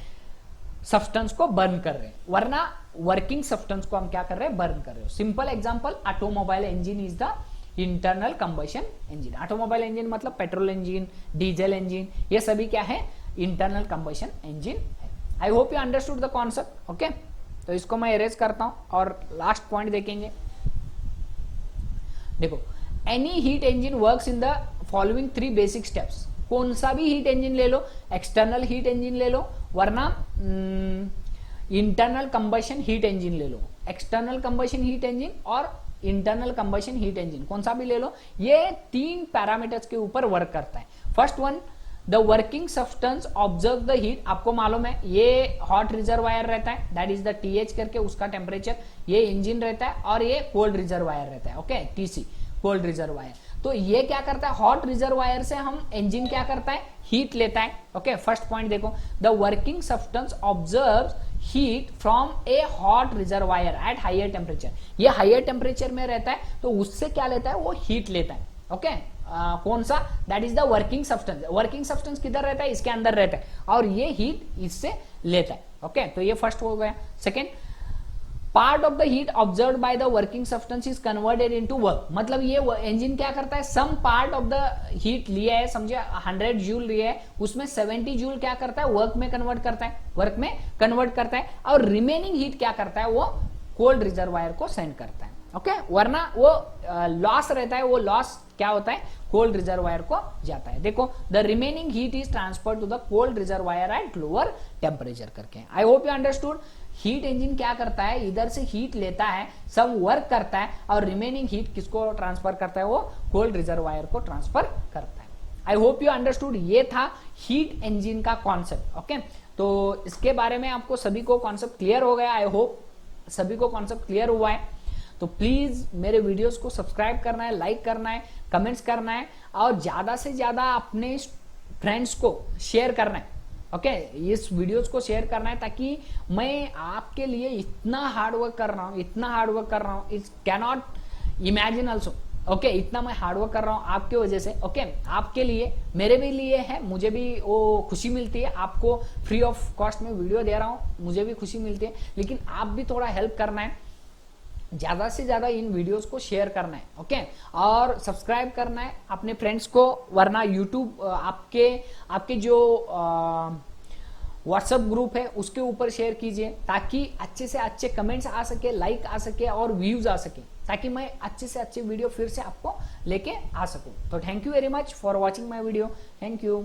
सब्सटेंस को बर्न कर रहे हैं, वरना वर्किंग सब्सटेंस को हम क्या कर रहे हैं, बर्न कर रहे हो। Simple example automobile engine is the internal combustion engine. Automobile engine मतलब पेट्रोल इंजन, डीजल इंजन, ये सभी क्या है, इंटरनल कंबशन इंजन है। I hope you understood the concept, okay तो इसको मैं इरेज करता हूं और लास्ट पॉइंट देखेंगे। देखो any heat engine works in the following 3 basic steps. कौन सा भी हीट इंजन ले लो, एक्सटर्नल हीट इंजन ले लो, वरना इंटरनल कंबशन हीट इंजन ले लो, एक्सटर्नल कंबशन हीट इंजन और इंटरनल कंबशन हीट इंजन, कौन सा भी ले लो, ये 3 पैरामीटर्स के ऊपर वर्क करता है। First one, the working substance observe the heat. आपको मालूम है ये हॉट रिजर्वायर रहता है, दैट इज द TH करके उसका टेम्परेचर, ये इंजन रहता है और ये कोल्ड रिजर्वायर रहता है, ओके TC कोल्ड रिजर्वायर। तो ये क्या करता है, हॉट रिजर्वायर से हम इंजन क्या करता है, हीट लेता है, ओके फर्स्ट पॉइंट देखो, the working substance observes heat from a hot reservoir at higher temperature. ये हायर टेम्परेचर में रहता है तो उससे क्या लेता है, वो हीट लेता है, ओके कौन सा, that is the working substance. Working substance किधर रहता है, इसके अंदर रहता है और ये हीट इससे लेता है, ओके तो ये फर्स्ट हो गया। Second, part of the heat observed by the working substance is converted into work. मतलब ये इंजन क्या करता है, some part of the heat लिया है, समझे 100 जूल लिया है, उसमें 70 जूल क्या करता है, वर्क में कन्वर्ट करता है और रिमेनिंग हीट क्या करता है, वो कोल्ड रिजर्वायर को सेंड करता है, ओके वरना वो लॉस रहता है, वो लॉस क्या होता है, कोल्ड रिजर्वायर को जाता है। देखो the remaining heat is transferred to the cold reservoir at lower temperature करके। I hope you understood. Heat engine क्या करता है, इधर से हीट लेता है, सब वर्क करता है और रिमेनिंग हीट किसको ट्रांसफर करता है, वो कोल्ड रिजर्वायर को ट्रांसफर करता है। I hope you understood. ये था हीट इंजन का कॉन्सेप्ट, ओके तो इसके बारे में आपको सभी को कॉन्सेप्ट क्लियर हो गया। आई होप सभी को कॉन्सेप्ट क्लियर हुआ है। तो प्लीज मेरे वीडियोस को सब्सक्राइब करना है, लाइक करना है, कमेंट्स करना है और ज्यादा से ज्यादा अपने फ्रेंड्स को शेयर करना है। ओके इस वीडियोस को शेयर करना है ताकि मैं आपके लिए इतना हार्डवर्क कर रहा हूं, इतना हार्डवर्क कर रहा हूं, it's cannot imagine also. Okay इतना मैं हार्डवर्क कर रहा हूं आपके वजह से। ओके आपके लिए, मेरे भी लिए है, मुझे भी वो खुशी मिलती है। आपको फ्री ऑफ कॉस्ट में वीडियो दे रहा हूं, मुझे भी खुशी मिलती है, लेकिन आप भी थोड़ा हेल्प करना है, ज्यादा से ज्यादा इन वीडियोस को शेयर करना है। ओके और सब्सक्राइब करना है अपने फ्रेंड्स को, वरना यूट्यूब आपके जो व्हाट्सएप ग्रुप है उसके ऊपर शेयर कीजिए ताकि अच्छे से अच्छे कमेंट्स आ सके, लाइक आ सके और व्यूज आ सके, ताकि मैं अच्छे से अच्छे वीडियो फिर से आपको लेके आ सकूं। तो thank you very much for watching my video. Thank you.